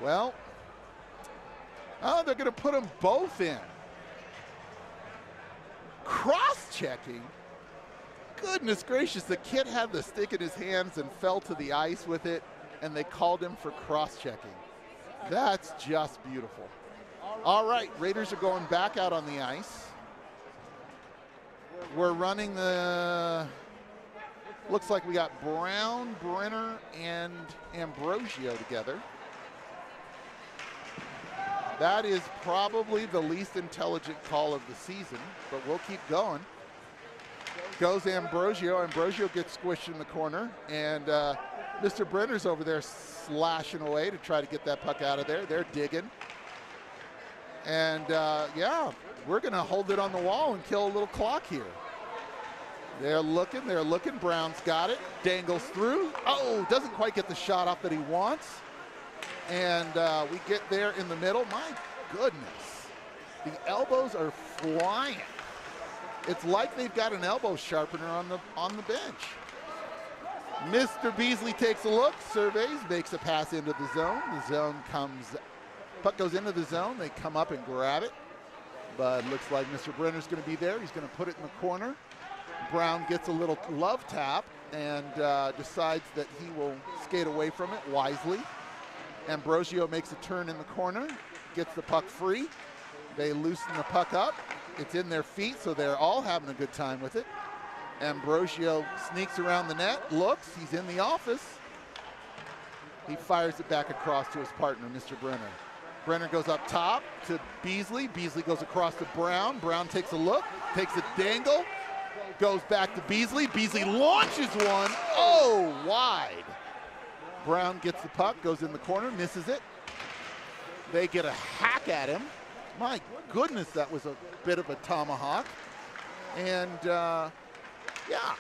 Well, they're going to put them both in. Cross-checking? Goodness gracious, the kid had the stick in his hands and fell to the ice with it, and they called him for cross-checking. That's just beautiful. All right, Raiders are going back out on the ice. We're running the Looks like we got Brown, Brenner, and Ambrosio together. That is probably the least intelligent call of the season, but we'll keep going. Goes Ambrosio. Ambrosio gets squished in the corner, and Mr. Brenner's over there slashing away to try to get that puck out of there. They're digging. And yeah, we're gonna hold it on the wall and kill a little clock here. They're looking. Brown's got it, dangles through. Oh, doesn't quite get the shot off that he wants. And we get there in the middle. My goodness, the elbows are flying. It's like they've got an elbow sharpener on the bench. Mr. Beasley takes a look, surveys, makes a pass into the zone. The zone puck goes into the zone. They come up and grab it, but it looks like Mr. Brenner's going to be there. He's going to put it in the corner. Brown gets a little love tap and decides that he will skate away from it wisely. Ambrosio makes a turn in the corner, gets the puck free. They loosen the puck up. It's in their feet, so they're all having a good time with it. Ambrosio sneaks around the net, looks, he's in the office. He fires it back across to his partner, Mr. Brenner. Brenner goes up top to Beasley. Beasley goes across to Brown. Brown takes a look, takes a dangle, goes back to Beasley. Beasley launches one, oh, wide. Brown gets the puck, goes in the corner, misses it. They get a hack at him. My goodness, that was a bit of a tomahawk. And yeah,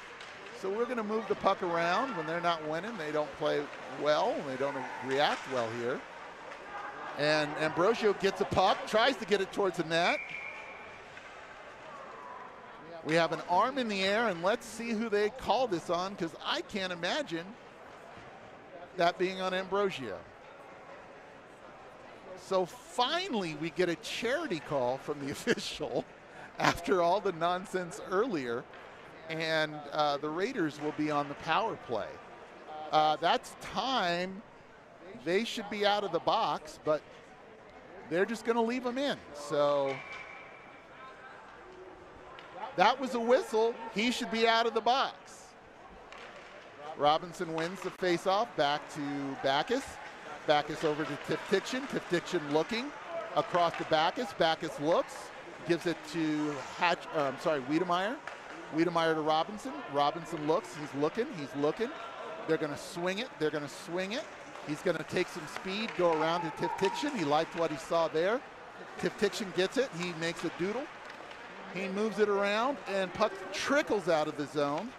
so we're gonna move the puck around. When they're not winning, they don't play well, they don't react well here. And Ambrosio gets a puck, tries to get it towards the net. We have an arm in the air, and let's see who they call this on, because I can't imagine that being on Ambrosio. So finally we get a charity call from the official after all the nonsense earlier, and the Raiders will be on the power play. That's time. They should be out of the box, but they're just going to leave them in. So that was a whistle. He should be out of the box. Robinson wins the faceoff, back to Backus. Backus over to Tiftiction. Tiftiction looking across to Backus. Backus looks, gives it to Wiedemeyer. Wiedemeyer to Robinson. Robinson looks, he's looking. They're going to swing it. He's going to take some speed, go around to Tiftiction. He liked what he saw there. Tiftiction gets it. He makes a doodle. He moves it around, and puck trickles out of the zone.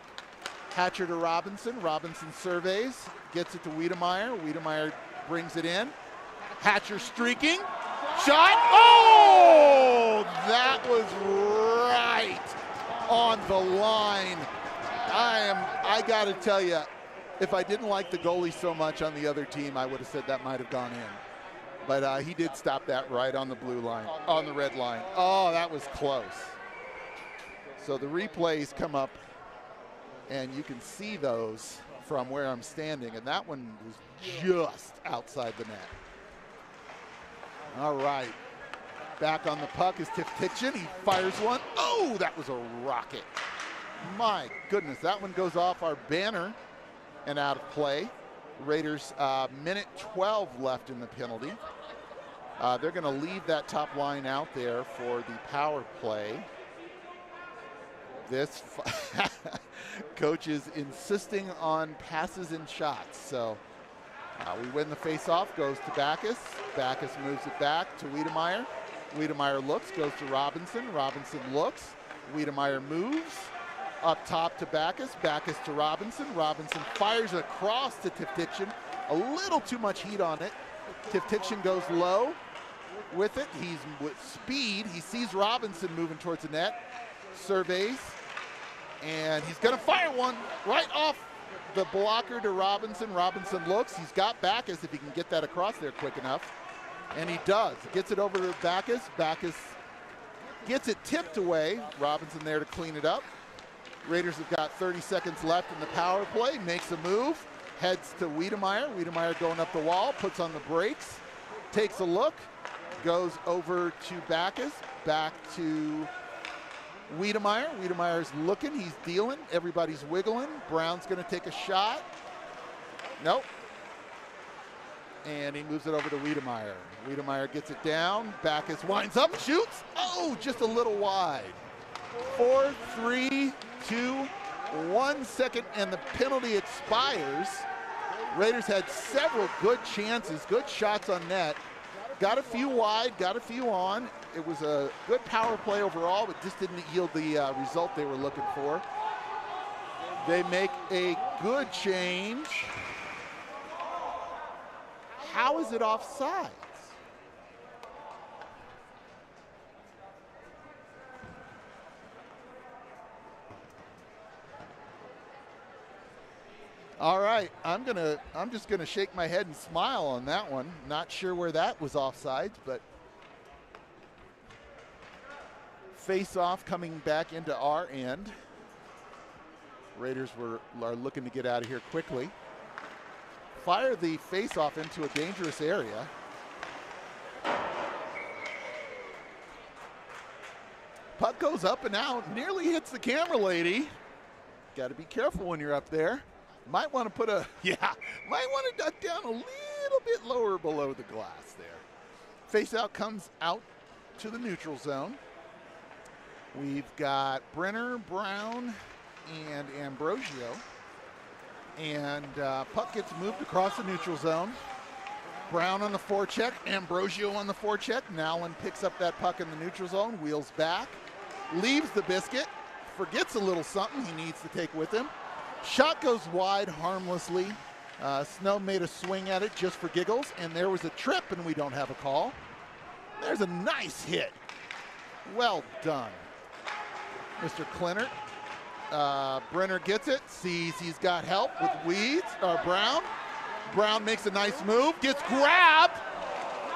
Hatcher to Robinson. Robinson surveys, gets it to Wiedemeyer. Wiedemeyer brings it in. Hatcher streaking. Shot. Oh! That was right on the line. I got to tell you, if I didn't like the goalie so much on the other team, I would have said that might have gone in. But he did stop that right on the blue line, on the red line. Oh, that was close. So the replays come up, and you can see those from where I'm standing, and that one was just outside the net. All right, back on the puck is Tiftiction. He fires one. Oh, that was a rocket. My goodness, that one goes off our banner and out of play. Raiders, minute 12 left in the penalty. They're going to leave that top line out there for the power play. This coach is insisting on passes and shots. So we win the faceoff, goes to Backus. Backus moves it back to Wiedemeyer. Wiedemeyer looks, goes to Robinson. Robinson looks. Wiedemeyer moves. Up top to Backus. Backus to Robinson. Robinson fires across to Tiftiction. A little too much heat on it. Tiftiction goes low with it. He's with speed. He sees Robinson moving towards the net. Surveys. And he's going to fire one right off the blocker to Robinson. Robinson looks. He's got Backus if he can get that across there quick enough. And he does. Gets it over to Backus. Backus gets it tipped away. Robinson there to clean it up. Raiders have got 30 seconds left in the power play. Makes a move. Heads to Wiedemeyer. Wiedemeyer going up the wall. Puts on the brakes. Takes a look. Goes over to Backus. Back to Wiedemeyer. Wiedemeyer's looking, he's dealing, everybody's wiggling. Brown's gonna take a shot. Nope. And he moves it over to Wiedemeyer. Wiedemeyer gets it down, Backus winds up, shoots. Oh, just a little wide. 4, 3, 2, 1 second, and the penalty expires. Raiders had several good chances, good shots on net. Got a few wide, got a few on. It was a good power play overall, but just didn't yield the result they were looking for. They make a good change. How is it offsides? All right, I'm just gonna shake my head and smile on that one. Not sure where that was offsides, but face-off coming back into our end. Raiders are looking to get out of here quickly. Fire the face-off into a dangerous area. Puck goes up and out, nearly hits the camera lady. Got to be careful when you're up there. Might want to might want to duck down a little bit lower below the glass there. Face-out comes out to the neutral zone. We've got Brenner, Brown, and Ambrosio. And puck gets moved across the neutral zone. Brown on the forecheck, Ambrosio on the forecheck. Nowlin picks up that puck in the neutral zone, wheels back, leaves the biscuit, forgets a little something he needs to take with him. Shot goes wide harmlessly. Snow made a swing at it just for giggles, and there was a trip, and we don't have a call. There's a nice hit. Well done, Mr. Clinert. Brenner gets it, sees he's got help with Brown. Brown makes a nice move, gets grabbed.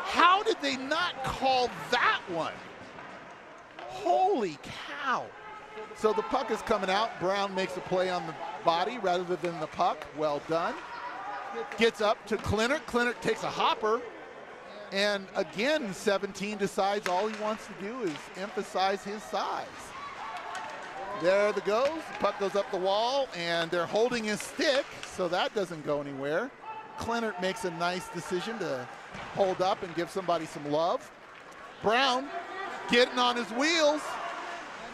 How did they not call that one? Holy cow. So the puck is coming out. Brown makes a play on the body rather than the puck. Well done. Gets up to Clinert. Clinert takes a hopper. And again, 17 decides all he wants to do is emphasize his size. There it goes. The puck goes up the wall, and they're holding his stick, so that doesn't go anywhere. Clinert makes a nice decision to hold up and give somebody some love. Brown getting on his wheels,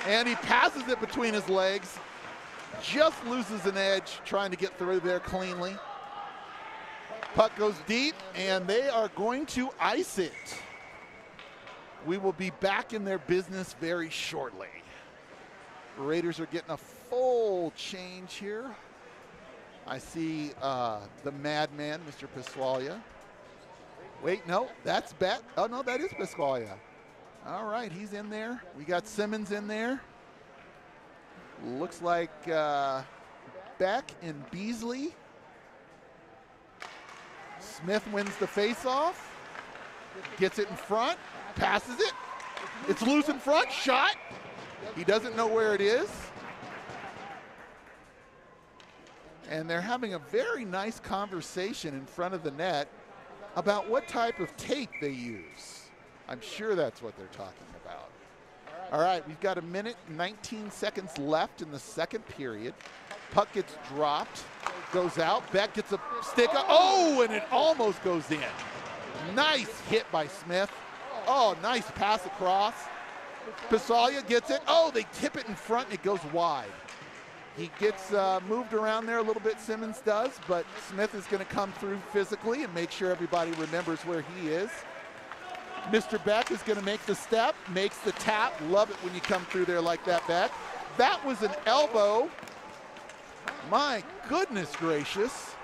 and he passes it between his legs. Just loses an edge trying to get through there cleanly. Puck goes deep, and they are going to ice it. We will be back in their business very shortly. Raiders are getting a full change here. I see the madman, Mr. Pasqualia. Wait, no, that's Beck. Oh, no, that is Pasqualia. All right, he's in there. We got Simmons in there. Looks like Beck and Beasley. Smith wins the face-off. Gets it in front, passes it. It's loose in front, shot. He doesn't know where it is. And they're having a very nice conversation in front of the net about what type of tape they use. I'm sure that's what they're talking about. All right, we've got 1 minute, 19 seconds left in the second period. Puck gets dropped, goes out. Beck gets a stick up. Oh, and it almost goes in. Nice hit by Smith. Oh, nice pass across. Pasqualia gets it. Oh, they tip it in front and it goes wide. He gets moved around there a little bit, Simmons does, but Smith is going to come through physically and make sure everybody remembers where he is. Mr. Beck is going to make the step, makes the tap. Love it when you come through there like that, Beck. That was an elbow. My goodness gracious.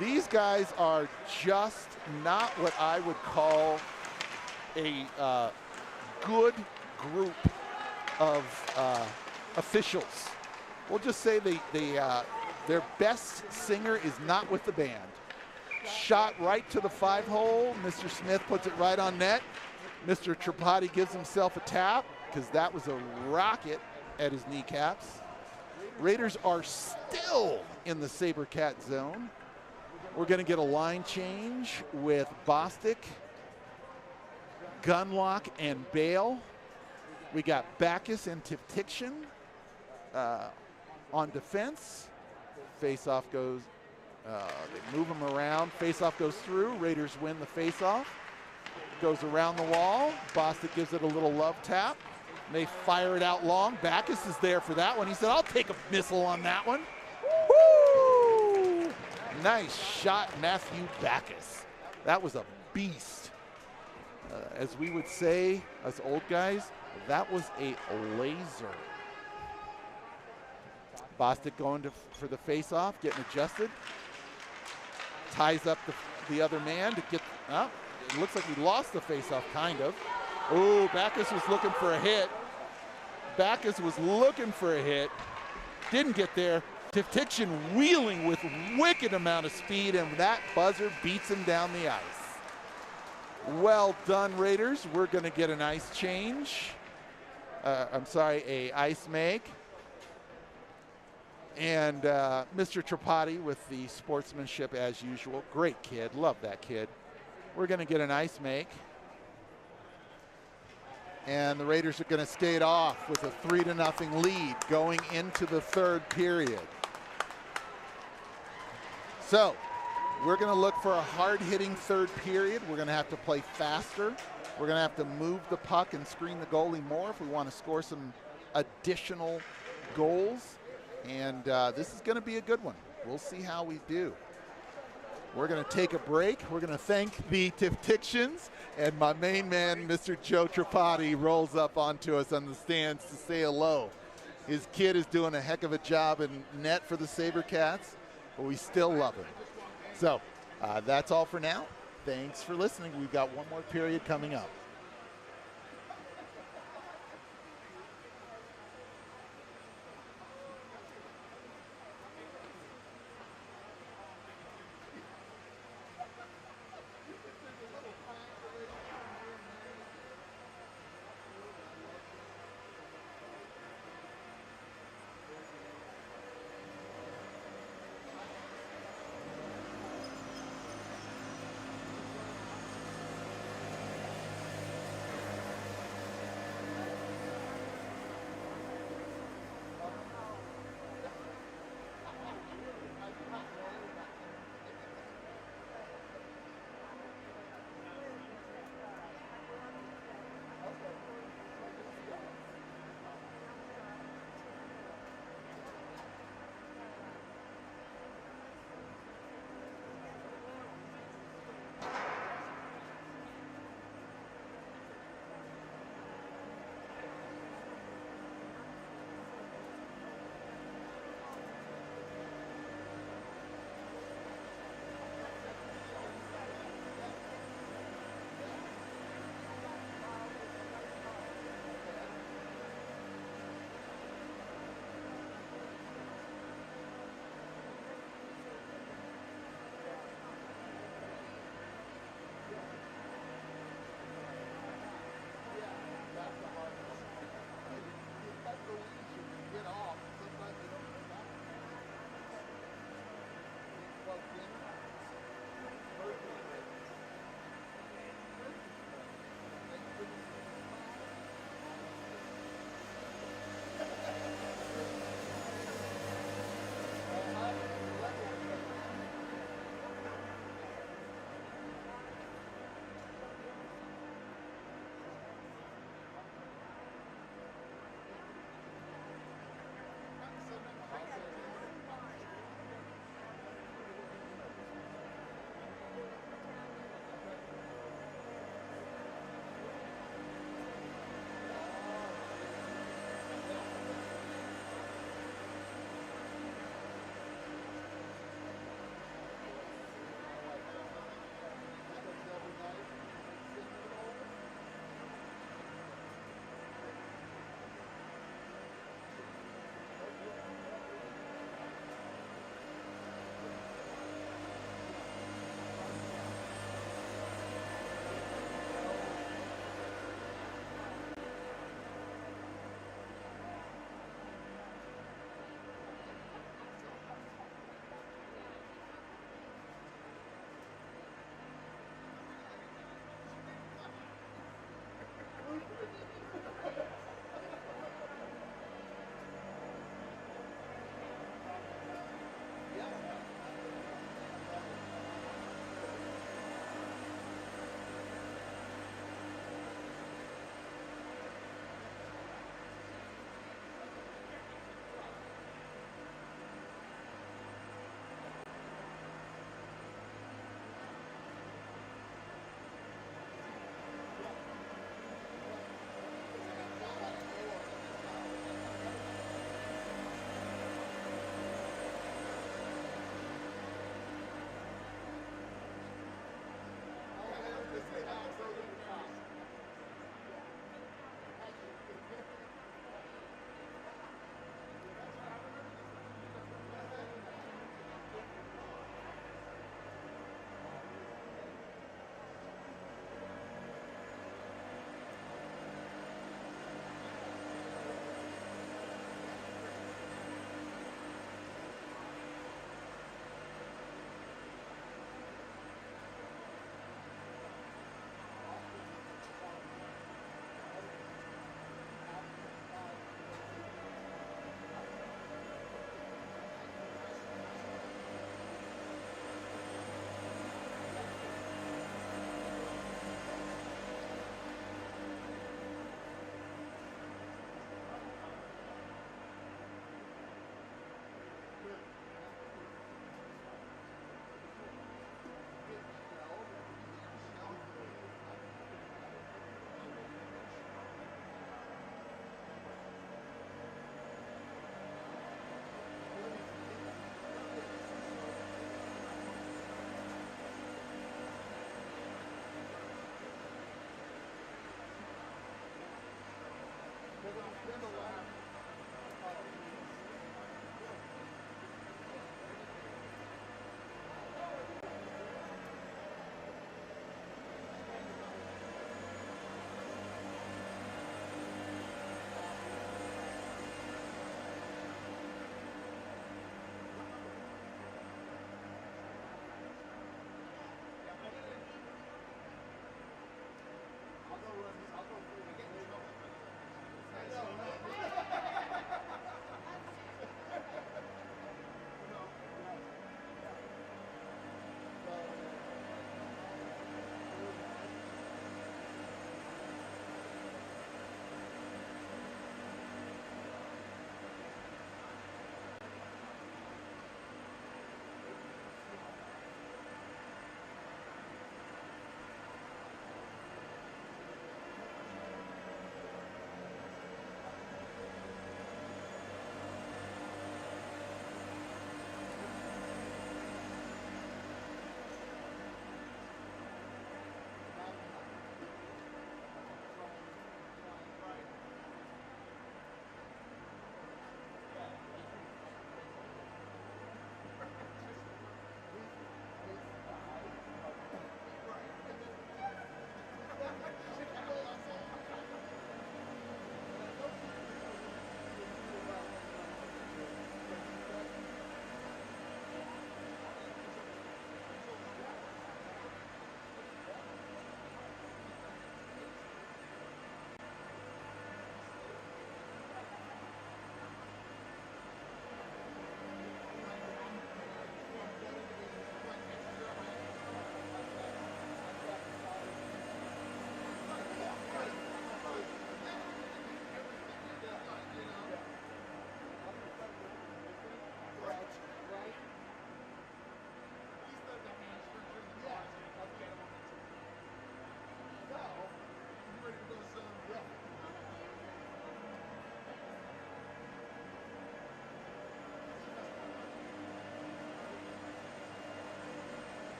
These guys are just not what I would call a good group of officials. We'll just say their best singer is not with the band. Shot right to the 5-hole. Mr. Smith puts it right on net. Mr. Tripati gives himself a tap because that was a rocket at his kneecaps. Raiders are still in the Sabercat zone. We're going to get a line change with Bostic Gunlock and Bale. We got Backus and Tiftiction on defense. Face-off goes, they move them around. Face-off goes through. Raiders win the face-off. Goes around the wall. Bostic gives it a little love tap. And they fire it out long. Backus is there for that one. He said, I'll take a missile on that one. Woo! Nice shot, Matthew Backus. That was a beast. As we would say, us old guys, that was a laser. Bostic going for the face-off, getting adjusted. Ties up the other man to get up. It looks like we lost the face-off, kind of. Oh, Backus was looking for a hit. Backus was looking for a hit. Didn't get there. Tiftiction wheeling with wicked amount of speed, and that buzzer beats him down the ice. Well done, Raiders. We're going to get an ice change. A ice make. And Mr. Tripati with the sportsmanship as usual. Great kid. Love that kid. We're going to get an ice make. And the Raiders are going to skate off with a 3-0 lead going into the third period. So we're going to look for a hard-hitting third period. We're going to have to play faster. We're going to have to move the puck and screen the goalie more if we want to score some additional goals. And this is going to be a good one. We'll see how we do. We're going to take a break. We're going to thank the Tiftictions. And my main man, Mr. Joe Tripati, rolls up onto us on the stands to say hello. His kid is doing a heck of a job in net for the Sabercats, but we still love him. So that's all for now. Thanks for listening. We've got one more period coming up.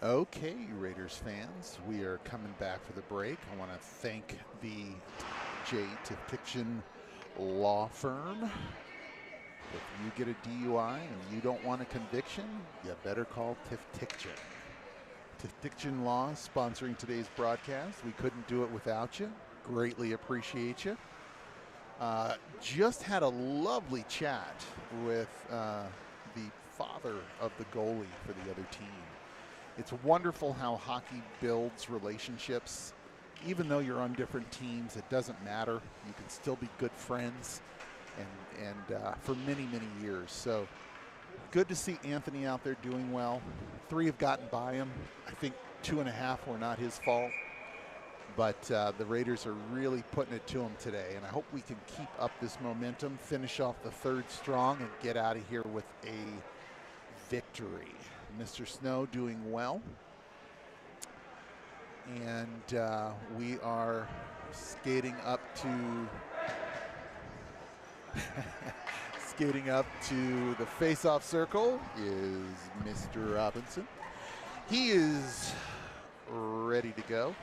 Okay, Raiders fans, we are coming back for the break. I want to thank the J. Tiftiction Law Firm. If you get a DUI and you don't want a conviction, you better call Tiftiction. Tiftiction Law is sponsoring today's broadcast. We couldn't do it without you. Greatly appreciate you. Just had a lovely chat with the father of the goalie for the other team. It's wonderful how hockey builds relationships. Even though you're on different teams, it doesn't matter. You can still be good friends and for many, many years. So good to see Anthony out there doing well. 3 have gotten by him. I think 2.5 were not his fault. But the Raiders are really putting it to him today. And I hope we can keep up this momentum, finish off the 3rd strong, and get out of here with a victory. Mr. Snow doing well. And we are skating up to the face-off circle is Mr. Robinson. He is ready to go.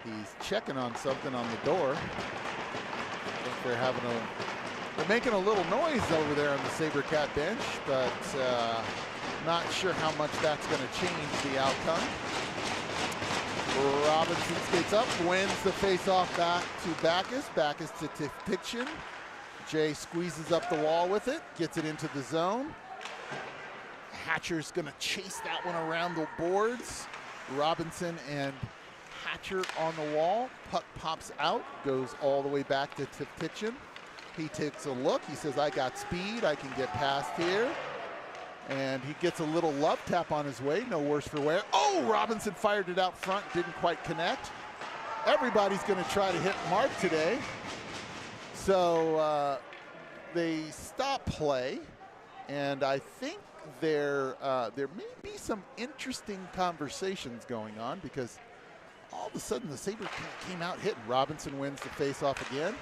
He's checking on something on the door. I think they're making a little noise over there on the Sabercat bench, but not sure how much that's going to change the outcome. Robinson skates up, wins the face-off back to Backus. Backus to Tiftiction. Jay squeezes up the wall with it, gets it into the zone. Hatcher's going to chase that one around the boards. Robinson and Hatcher on the wall. Puck pops out, goes all the way back to Tiftiction. He takes a look. He says, I got speed. I can get past here. And he gets a little love tap on his way. No worse for wear. Oh, Robinson fired it out front. Didn't quite connect. Everybody's going to try to hit Mark today. So they stop play. And I think there may be some interesting conversations going on because all of a sudden the Sabercat came out hitting. Robinson wins the face-off again.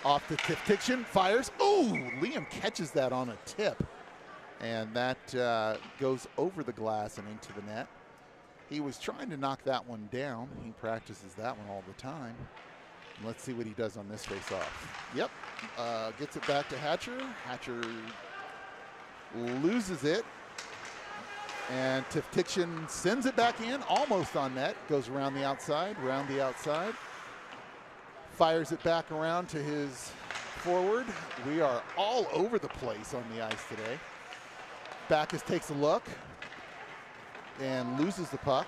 Off the Tiftiction, fires. Ooh, Liam catches that on a tip. And that goes over the glass and into the net. He was trying to knock that one down. He practices that one all the time. Let's see what he does on this face-off. Yep, gets it back to Hatcher. Hatcher loses it. And Tiftiction sends it back in, almost on net. Goes around the outside, Fires it back around to his forward. We are all over the place on the ice today. Backus takes a look and loses the puck.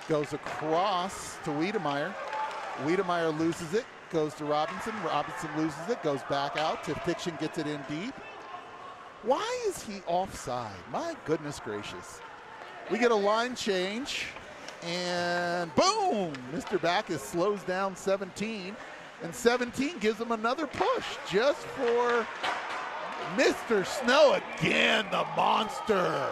Goes across to Wiedemeyer. Wiedemeyer loses it, goes to Robinson. Robinson loses it, goes back out. Tiftiction gets it in deep. Why is he offside? My goodness gracious. We get a line change, and boom! Mr. Backus slows down 17, and 17 gives him another push just for Mr. Snow again, the monster.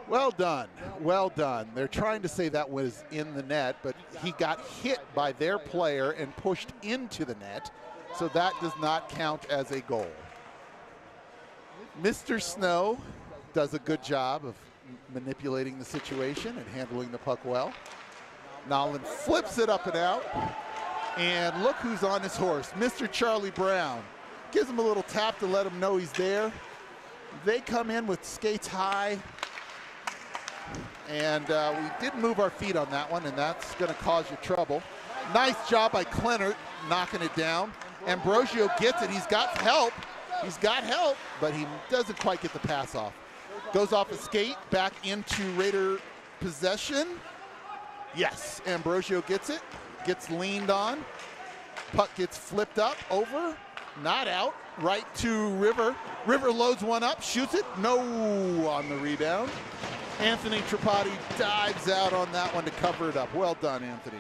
Well done, well done. They're trying to say that was in the net, but he got hit by their player and pushed into the net, so that does not count as a goal. Mr. Snow does a good job of manipulating the situation and handling the puck well. Nolan flips it up and out, and look who's on his horse, Mr. Charlie Brown. Gives him a little tap to let him know he's there. They come in with skates high. And we did move our feet on that one, and that's going to cause you trouble. Nice job by Clennert knocking it down. Ambrosio gets it. He's got help. But he doesn't quite get the pass off. Goes off a skate, back into Raider possession. Yes, Ambrosio gets it. Gets leaned on. Puck gets flipped up, over, not out. Right to River. River loads one up, shoots it. No on the rebound. Anthony Tripati dives out on that one to cover it up. Well done, Anthony.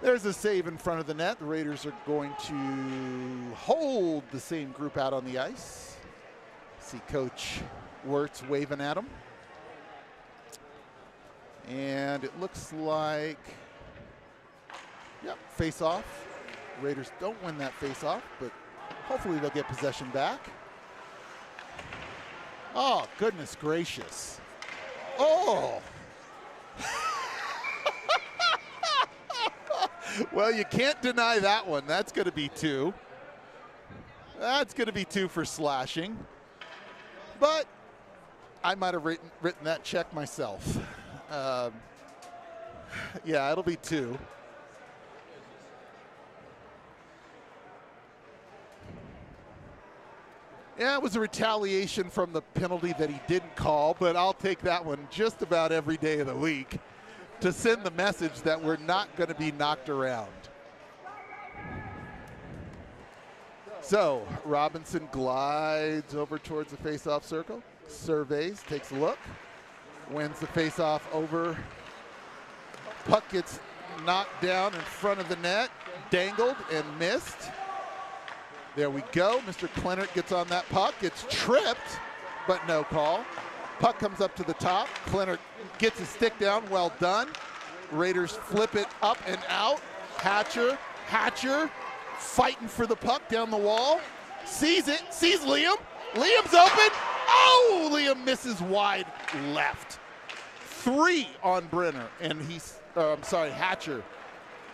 There's a save in front of the net. The Raiders are going to hold the same group out on the ice. See Coach Wirtz waving at them. And it looks like, yep, face off. Raiders don't win that face off, but hopefully they'll get possession back. Oh, goodness gracious. Oh. Well, you can't deny that one. That's going to be 2. That's going to be 2 for slashing. But I might have written that check myself. Yeah, it'll be 2. Yeah, it was a retaliation from the penalty that he didn't call, but I'll take that one just about every day of the week to send the message that we're not going to be knocked around. So Robinson glides over towards the face-off circle, surveys, takes a look, wins the face-off over. Puck gets knocked down in front of the net, dangled and missed. There we go. Mr. Clennert gets on that puck, gets tripped, but no call. Puck comes up to the top. Clennert gets his stick down, well done. Raiders flip it up and out. Hatcher fighting for the puck down the wall. Sees it, sees Liam. Liam's open. Oh, Liam misses wide left. 3 on Brenner, and Hatcher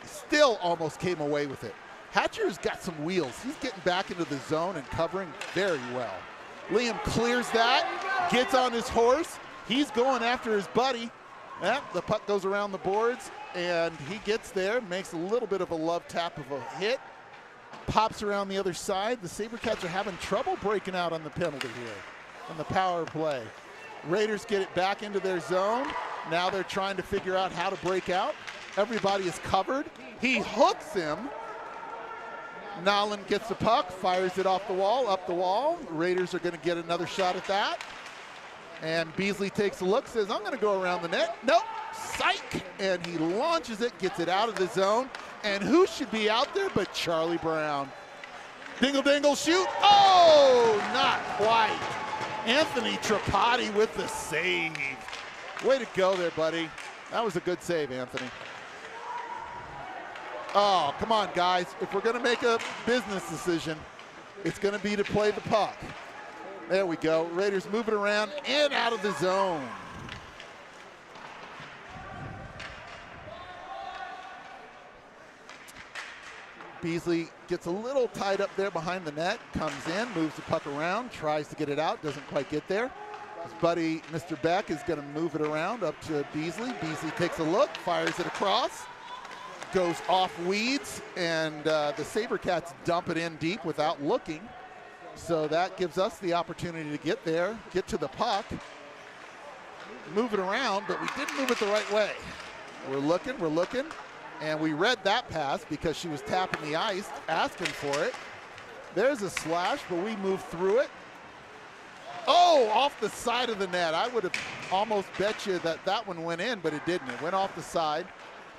still almost came away with it. Hatcher's got some wheels. He's getting back into the zone and covering very well. Liam clears that, gets on his horse. He's going after his buddy. The puck goes around the boards, and he gets there, makes a little bit of a love tap of a hit, pops around the other side. The Sabercats are having trouble breaking out on the penalty here, on the power play. Raiders get it back into their zone. Now they're trying to figure out how to break out. Everybody is covered. He hooks him. Nolan gets the puck, fires it off the wall, up the wall. The Raiders are going to get another shot at that. And Beasley takes a look, says, I'm going to go around the net. Nope, psych! And he launches it, gets it out of the zone. And who should be out there but Charlie Brown? Dingle, dingle, shoot. Oh, not quite. Anthony Tripati with the save. Way to go there, buddy. That was a good save, Anthony. Oh, come on, guys. If we're going to make a business decision, it's going to be to play the puck. There we go. Raiders move it around and out of the zone. Beasley gets a little tied up there behind the net, comes in, moves the puck around, tries to get it out, doesn't quite get there. His buddy, Mr. Beck, is going to move it around up to Beasley. Beasley takes a look, fires it across. Goes off weeds, and the Sabercats dump it in deep without looking. So that gives us the opportunity to get there, get to the puck, move it around, but we didn't move it the right way. We're looking, and we read that pass because she was tapping the ice, asking for it. There's a slash, but we moved through it. Oh, off the side of the net. I would have almost bet you that one went in, but it didn't. It went off the side.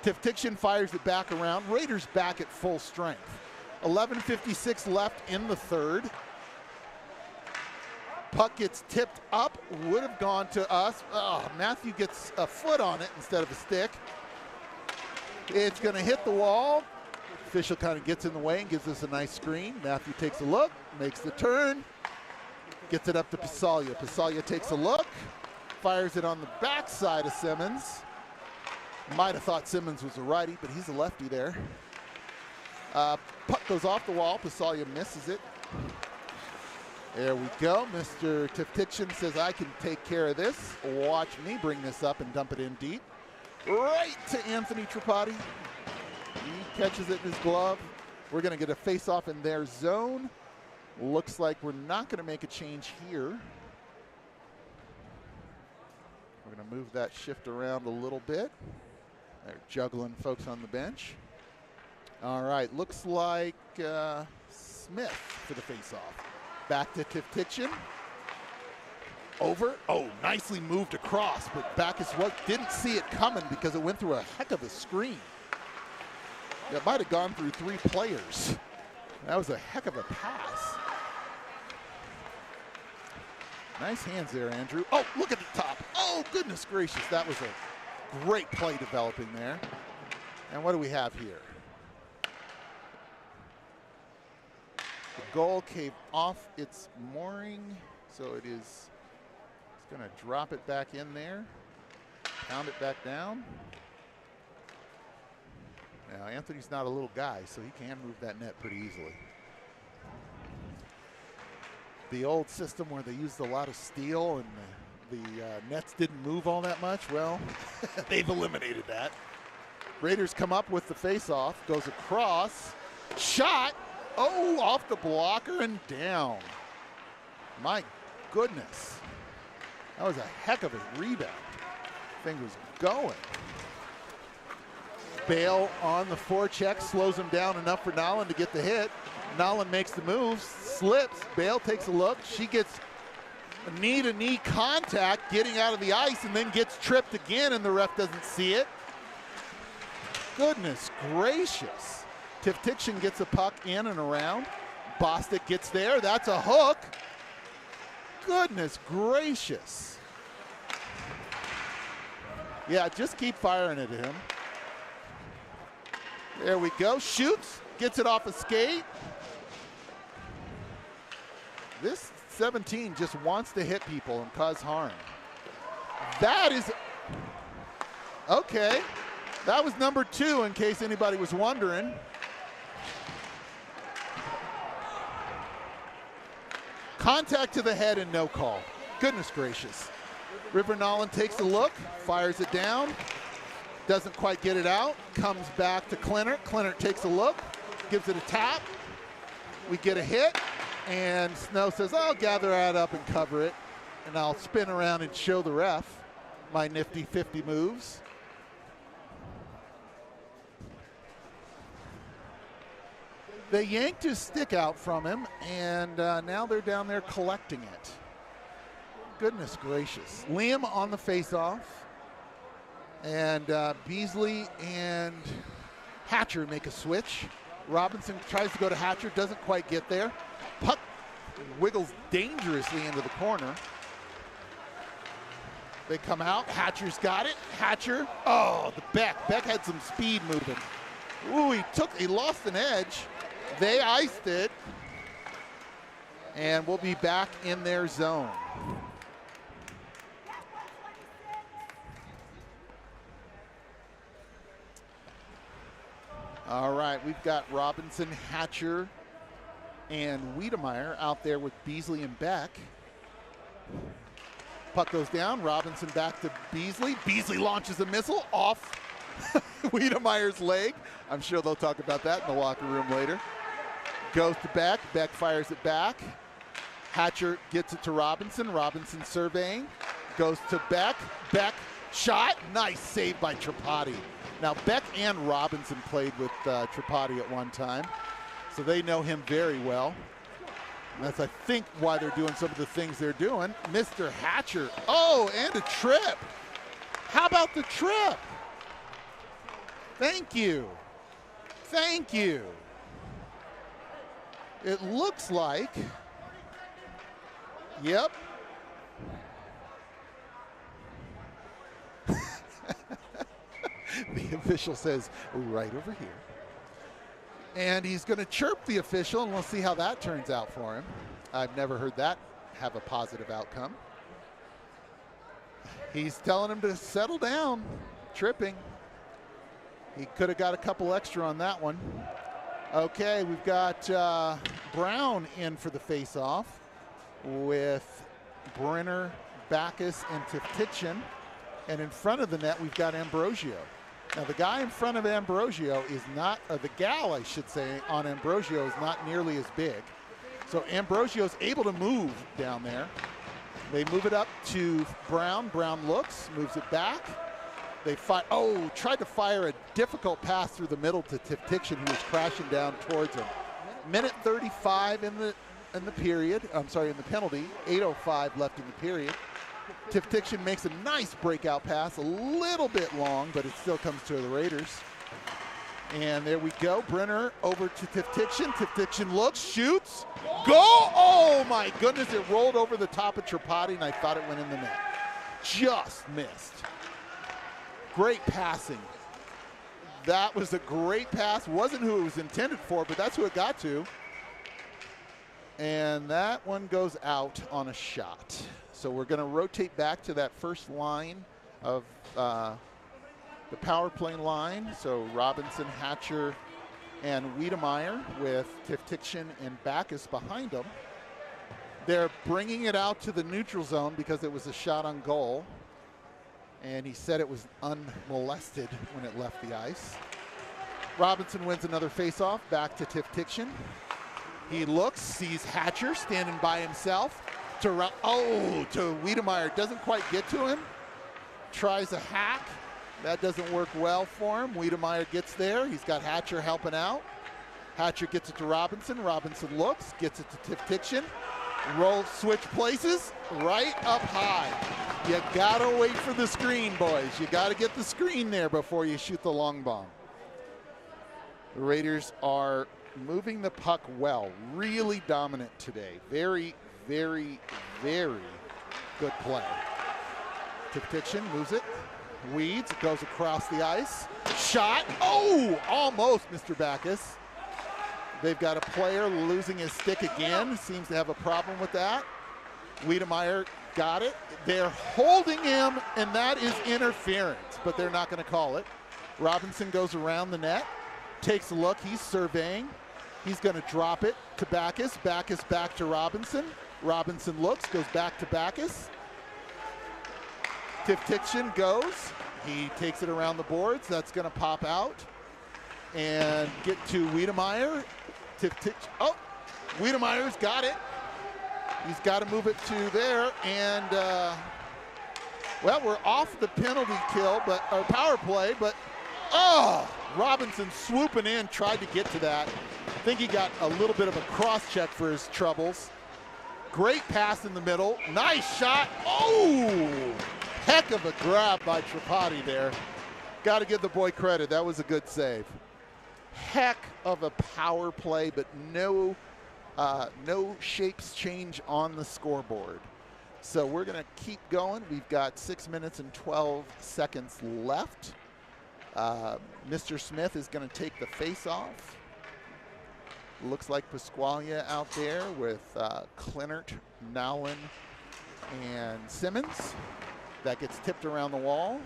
Tiftiction fires it back around. Raiders back at full strength. 11:56 left in the third. Puck gets tipped up, would have gone to us. Oh, Matthew gets a foot on it instead of a stick. It's going to hit the wall. Official kind of gets in the way and gives us a nice screen. Matthew takes a look, makes the turn, gets it up to Pasalia. Pasalia takes a look, fires it on the backside of Simmons. Might have thought Simmons was a righty, but he's a lefty there. Puck goes off the wall. Pasalia misses it. There we go. Mr. Tiftiction says, I can take care of this. Watch me bring this up and dump it in deep. Right to Anthony Tripati. He catches it in his glove. We're going to get a face-off in their zone. Looks like we're not going to make a change here. We're going to move that shift around a little bit. They're juggling folks on the bench. All right, looks like Smith for the face-off. Back to Tiftiction. Over. Oh, nicely moved across, but Backus didn't see it coming because it went through a heck of a screen. It might have gone through 3 players. That was a heck of a pass. Nice hands there, Andrew. Oh, look at the top. Oh, goodness gracious. That was a Great play developing there. And what do we have here? The goal came off its mooring, so it's going to drop it back in there, pound it back down. Now, Anthony's not a little guy, so he can move that net pretty easily. The old system where they used a lot of steel and the nets didn't move all that much, well, they've eliminated that. Raiders come up with the face-off, goes across, shot, oh, off the blocker and down. My goodness. That was a heck of a rebound. Thing was going. Bale on the forecheck, slows him down enough for Nolan to get the hit. Nolan makes the move, slips. Bale takes a look. She gets a knee-to-knee contact getting out of the ice and then gets tripped again and the ref doesn't see it. Goodness gracious. Tiftiction gets a puck in and around. Bostic gets there. That's a hook. Goodness gracious. Yeah, just keep firing it at him. There we go. Shoots. Gets it off a skate. This 17 just wants to hit people and cause harm. That is... Okay. That was number 2 in case anybody was wondering. Contact to the head and no call. Goodness gracious. River Nolan takes a look, fires it down, doesn't quite get it out, comes back to Clinert. Clinert takes a look, gives it a tap. We get a hit, and Snow says, I'll gather that up and cover it, and I'll spin around and show the ref my nifty 50 moves. They yanked his stick out from him, and now they're down there collecting it. Goodness gracious. Liam on the face-off, and Beasley and Hatcher make a switch. Robinson tries to go to Hatcher, doesn't quite get there. Puck wiggles dangerously into the corner. They come out, Hatcher's got it. Hatcher, oh, the Beck. Beck had some speed moving. Ooh, he lost an edge. They iced it, and we'll be back in their zone. All right, we've got Robinson, Hatcher, and Wiedemeyer out there with Beasley and Beck. Puck goes down, Robinson back to Beasley. Beasley launches a missile off Wiedemeyer's leg. I'm sure they'll talk about that in the locker room later. Goes to Beck, Beck fires it back. Hatcher gets it to Robinson, Robinson surveying. Goes to Beck, Beck shot, nice save by Tripati. Now Beck and Robinson played with Tripati at one time, so they know him very well. And that's, I think, why they're doing some of the things they're doing. Mr. Hatcher, oh, and a trip. How about the trip? Thank you. Thank you. It looks like, yep. The official says, right over here. And he's going to chirp the official, and we'll see how that turns out for him. I've never heard that have a positive outcome. He's telling him to settle down, tripping. He could have got a couple extra on that one. Okay, we've got Brown in for the face-off with Brenner, Backus, and Tiftiction. And in front of the net, we've got Ambrosio. Now, the guy in front of Ambrosio is not, the gal, I should say, on Ambrosio is not nearly as big. So Ambrosio is able to move down there. They move it up to Brown. Brown looks, moves it back. They tried to fire a difficult pass through the middle to Tiftiction, who was crashing down towards him. Minute 35 in the period. I'm sorry, in the penalty. 8:05 left in the period. Tiftiction makes a nice breakout pass, a little bit long, but it still comes to the Raiders. And there we go. Brenner over to Tiftiction. Tiftiction looks, shoots, go! Oh my goodness! It rolled over the top of Tripati, and I thought it went in the net. Just missed. Great passing. That was a great pass. Wasn't who it was intended for, but that's who it got to. And that one goes out on a shot. So we're going to rotate back to that first line of the power play line. So Robinson, Hatcher, and Wiedemeyer with Tiftiction and Backus behind them. They're bringing it out to the neutral zone because it was a shot on goal. And he said it was unmolested when it left the ice. Robinson wins another faceoff, back to Tiftiction. He looks, sees Hatcher standing by himself. To Wiedemeyer, doesn't quite get to him. Tries a hack. That doesn't work well for him. Wiedemeyer gets there. He's got Hatcher helping out. Hatcher gets it to Robinson. Robinson looks, gets it to Tiftiction. Roll, switch places, right up high. You gotta wait for the screen, boys. You gotta get the screen there before you shoot the long bomb. The Raiders are moving the puck well, really dominant today. Very, very, very good play. Tiftiction moves it, weeds, it goes across the ice. Shot, oh, almost, Mr. Backus. They've got a player losing his stick again. Seems to have a problem with that. Wiedemeyer got it. They're holding him, and that is interference, but they're not going to call it. Robinson goes around the net, takes a look. He's surveying. He's going to drop it to Backus. Backus back to Robinson. Robinson looks, goes back to Backus. Tiftiction goes. He takes it around the boards. That's going to pop out and get to Wiedemeyer. Oh, Wiedemeyer's got it. He's got to move it to there, and well, we're off the penalty kill, but or power play, but oh, Robinson swooping in, tried to get to that. I think he got a little bit of a cross check for his troubles. Great pass in the middle, nice shot. Oh, heck of a grab by Tripati there. Got to give the boy credit. That was a good save. Heck of a power play, but no shapes change on the scoreboard. So we're going to keep going. We've got 6 minutes and 12 seconds left. Mr. Smith is going to take the face-off. Looks like Pasqualia out there with Clinert, Nowlin, and Simmons. That gets tipped around the wall.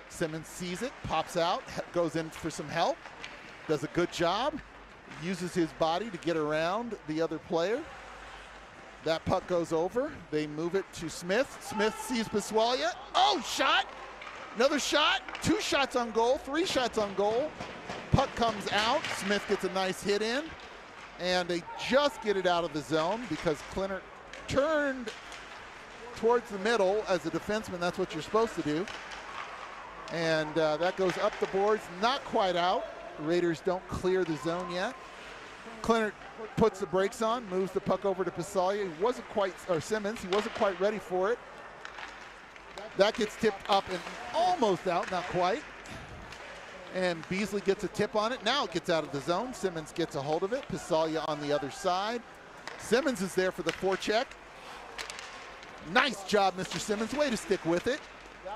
Simmons sees it, pops out, goes in for some help. Does a good job, uses his body to get around the other player. That puck goes over. They move it to Smith. Smith sees Pasqualia. Oh, shot! Another shot. 2 shots on goal, 3 shots on goal. Puck comes out. Smith gets a nice hit in. And they just get it out of the zone because Clinert turned towards the middle as a defenseman. That's what you're supposed to do. And that goes up the boards, not quite out. The Raiders don't clear the zone yet. Clinert puts the brakes on, moves the puck over to Pasqualia. He wasn't quite, or Simmons, he wasn't quite ready for it. That gets tipped up and almost out, not quite. And Beasley gets a tip on it. Now it gets out of the zone. Simmons gets a hold of it. Pasqualia on the other side. Simmons is there for the forecheck. Nice job, Mr. Simmons. Way to stick with it.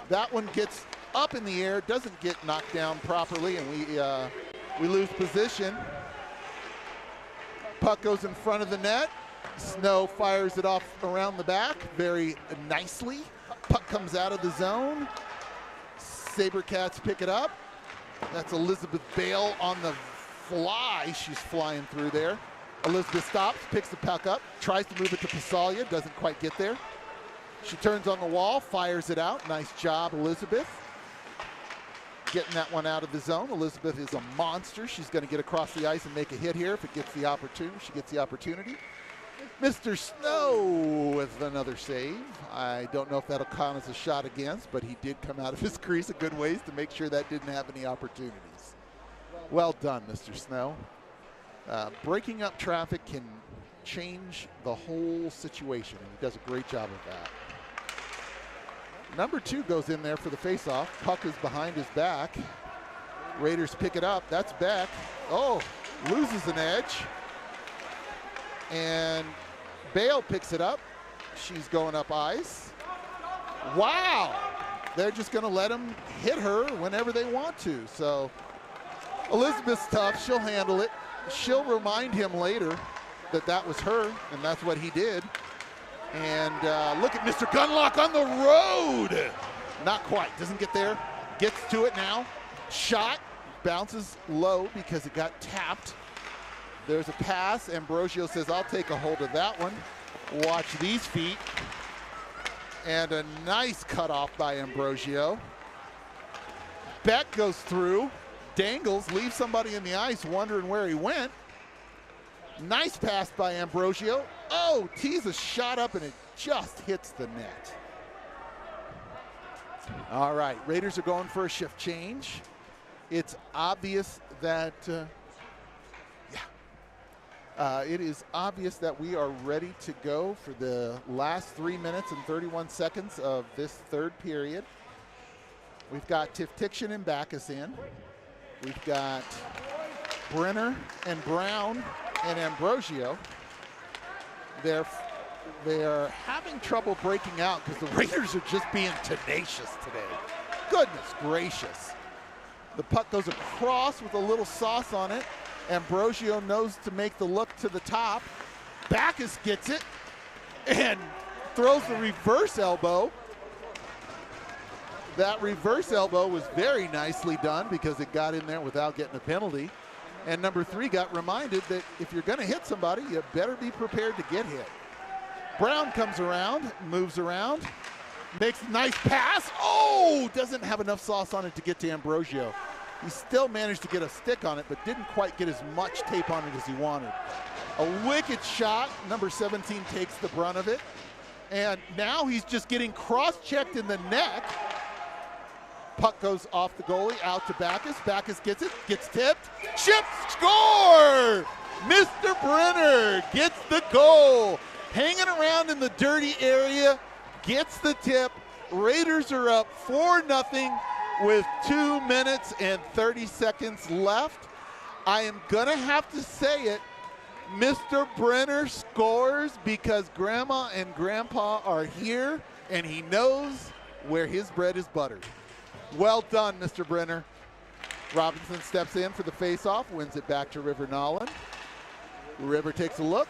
That one gets up in the air, doesn't get knocked down properly, and we lose position. Puck goes in front of the net. Snow fires it off around the back very nicely. Puck comes out of the zone. Sabercats pick it up. That's Elizabeth Bale on the fly. She's flying through there. Elizabeth stops, picks the puck up, tries to move it to Pasqualia, doesn't quite get there. She turns on the wall, fires it out. Nice job, Elizabeth. Getting that one out of the zone. Elizabeth is a monster. She's going to get across the ice and make a hit here if it gets the opportunity. She gets the opportunity. Mr. Snow with another save. I don't know if that'll count as a shot against, but he did come out of his crease a good ways to make sure that didn't have any opportunities. Well done, Mr. Snow. Breaking up traffic can change the whole situation, and he does a great job of that. Number 2 goes in there for the faceoff. Puck is behind his back. Raiders pick it up. That's Beck. Oh, loses an edge. And Bale picks it up. She's going up ice. Wow. they're just going to let him hit her whenever they want to. So Elizabeth's tough. She'll handle it. She'll remind him later that that was her, and that's what he did. And look at Mr. Gunlock on the road. Not quite. Doesn't get there. Gets to it now. Shot. Bounces low because it got tapped. There's a pass. Ambrosio says, I'll take a hold of that one. Watch these feet. And a nice cutoff by Ambrosio. Beck goes through. Dangles. Leaves somebody in the ice wondering where he went. Nice pass by Ambrosio. Oh, tees a shot up and it just hits the net. All right, Raiders are going for a shift change. It's obvious that, it is obvious that we are ready to go for the last 3 minutes and 31 seconds of this third period. We've got Tiftiction and Backus in. We've got Brenner and Brown and Ambrosio. They're having trouble breaking out because the Raiders are just being tenacious today. Goodness gracious. The puck goes across with a little sauce on it. Ambrosio knows to make the look to the top. Backus gets it and throws the reverse elbow. That reverse elbow was very nicely done because it got in there without getting a penalty. And number 3 got reminded that if you're going to hit somebody, you better be prepared to get hit. Brown comes around, moves around, makes a nice pass. Oh, doesn't have enough sauce on it to get to Ambrosio. He still managed to get a stick on it, but didn't quite get as much tape on it as he wanted. A wicked shot. Number 17 takes the brunt of it. And now he's just getting cross-checked in the neck. Puck goes off the goalie, out to Backus. Backus gets it, gets tipped. Chip, score! Mr. Brenner gets the goal. Hanging around in the dirty area, gets the tip. Raiders are up 4-0 with 2 minutes and 30 seconds left. I am gonna have to say it. Mr. Brenner scores because Grandma and Grandpa are here and he knows where his bread is buttered. Well done, Mr. Brenner. Robinson steps in for the face-off, wins it back to River Nolan. River takes a look.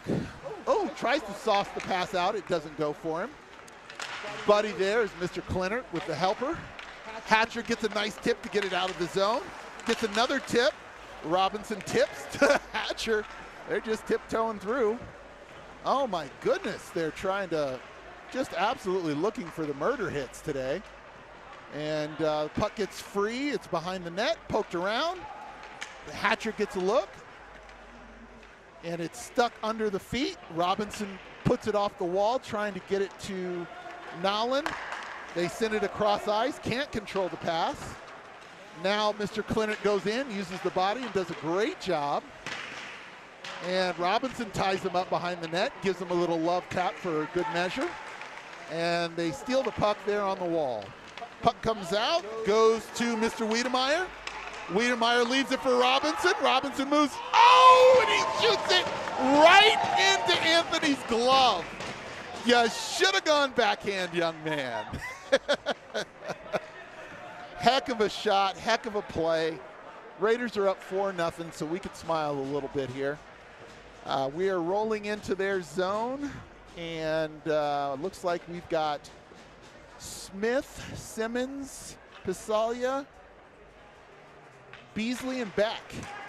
Oh, tries to sauce the pass out. It doesn't go for him. Buddy there is Mr. Clinert with the helper. Hatcher gets a nice tip to get it out of the zone. Gets another tip. Robinson tips to Hatcher. They're just tiptoeing through. Oh my goodness, they're trying to, just absolutely looking for the murder hits today. And the puck gets free. It's behind the net, poked around. The Hatcher gets a look. And it's stuck under the feet. Robinson puts it off the wall, trying to get it to Nolan. They send it across ice, can't control the pass. Now Mr. Clinert goes in, uses the body, and does a great job. And Robinson ties him up behind the net, gives him a little love tap for a good measure. And they steal the puck there on the wall. Puck comes out, goes to Mr. Wiedemeyer. Wiedemeyer leaves it for Robinson. Robinson moves, oh, and he shoots it right into Anthony's glove. You should have gone backhand, young man. Heck of a shot, heck of a play. Raiders are up 4-0, so we could smile a little bit here. We are rolling into their zone, and looks like we've got Smith, Simmons, Pisalia, Beasley, and Beck.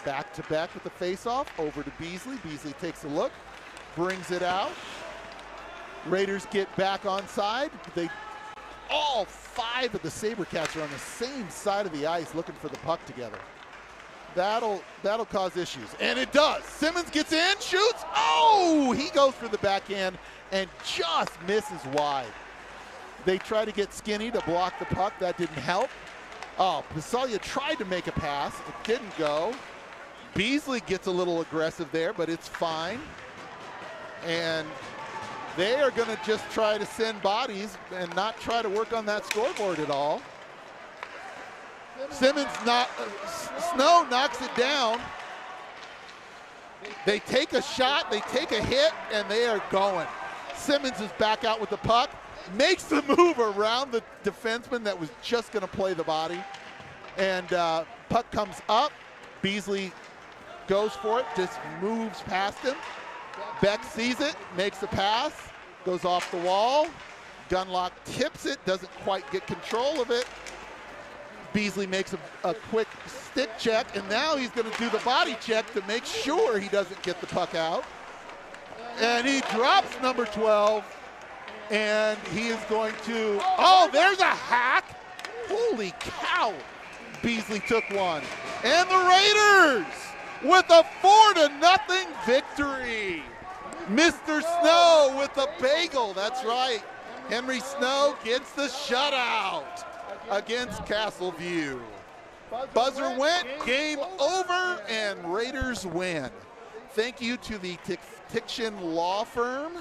Back to Beck with the face-off, over to Beasley. Beasley takes a look, brings it out. Raiders get back onside. All 5 of the Sabercats are on the same side of the ice looking for the puck together. That'll cause issues, and it does. Simmons gets in, shoots. Oh, he goes for the backhand and just misses wide. They try to get Skinny to block the puck. That didn't help. Oh, Pisalia tried to make a pass. It didn't go. Beasley gets a little aggressive there, but it's fine. And they are going to just try to send bodies and not try to work on that scoreboard at all. Simmons, Snow knocks it down. They take a shot, they take a hit, and they are going. Simmons is back out with the puck. makes the move around the defenseman that was just going to play the body. And puck comes up. Beasley goes for it, just moves past him. Beck sees it, makes the pass, goes off the wall. Gunlock tips it, doesn't quite get control of it. Beasley makes a quick stick check, and now he's going to do the body check to make sure he doesn't get the puck out. And he drops number 12, and he is going to, oh, there's a hack. Holy cow. Beasley took one. And the Raiders with a 4-0 victory. Mr. Snow with the bagel, that's right. Henry Snow gets the shutout against Castleview. Buzzer went, game over, and Raiders win. Thank you to the Tiction Law Firm.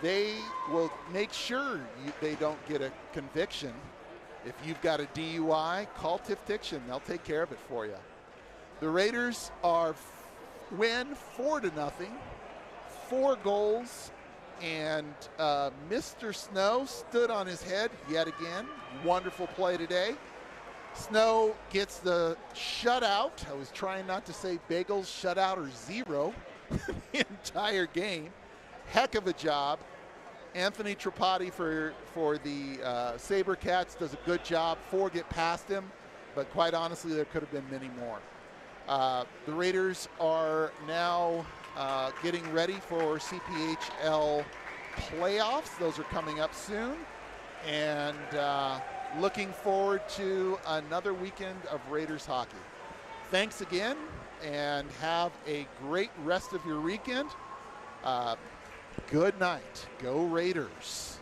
They will make sure they don't get a conviction. If you've got a DUI, call Tiff Tiction. They'll take care of it for you. The Raiders win 4-0, 4 goals. And Mr. Snow stood on his head yet again. Wonderful play today. Snow gets the shutout. I was trying not to say bagels, shutout, or zero the entire game. Heck of a job. Anthony Tripati for the Sabercats does a good job. 4 get past him, but quite honestly, there could have been many more. The Raiders are now getting ready for CPHL playoffs. Those are coming up soon. And looking forward to another weekend of Raiders hockey. Thanks again, and have a great rest of your weekend. Good night. Go Raiders.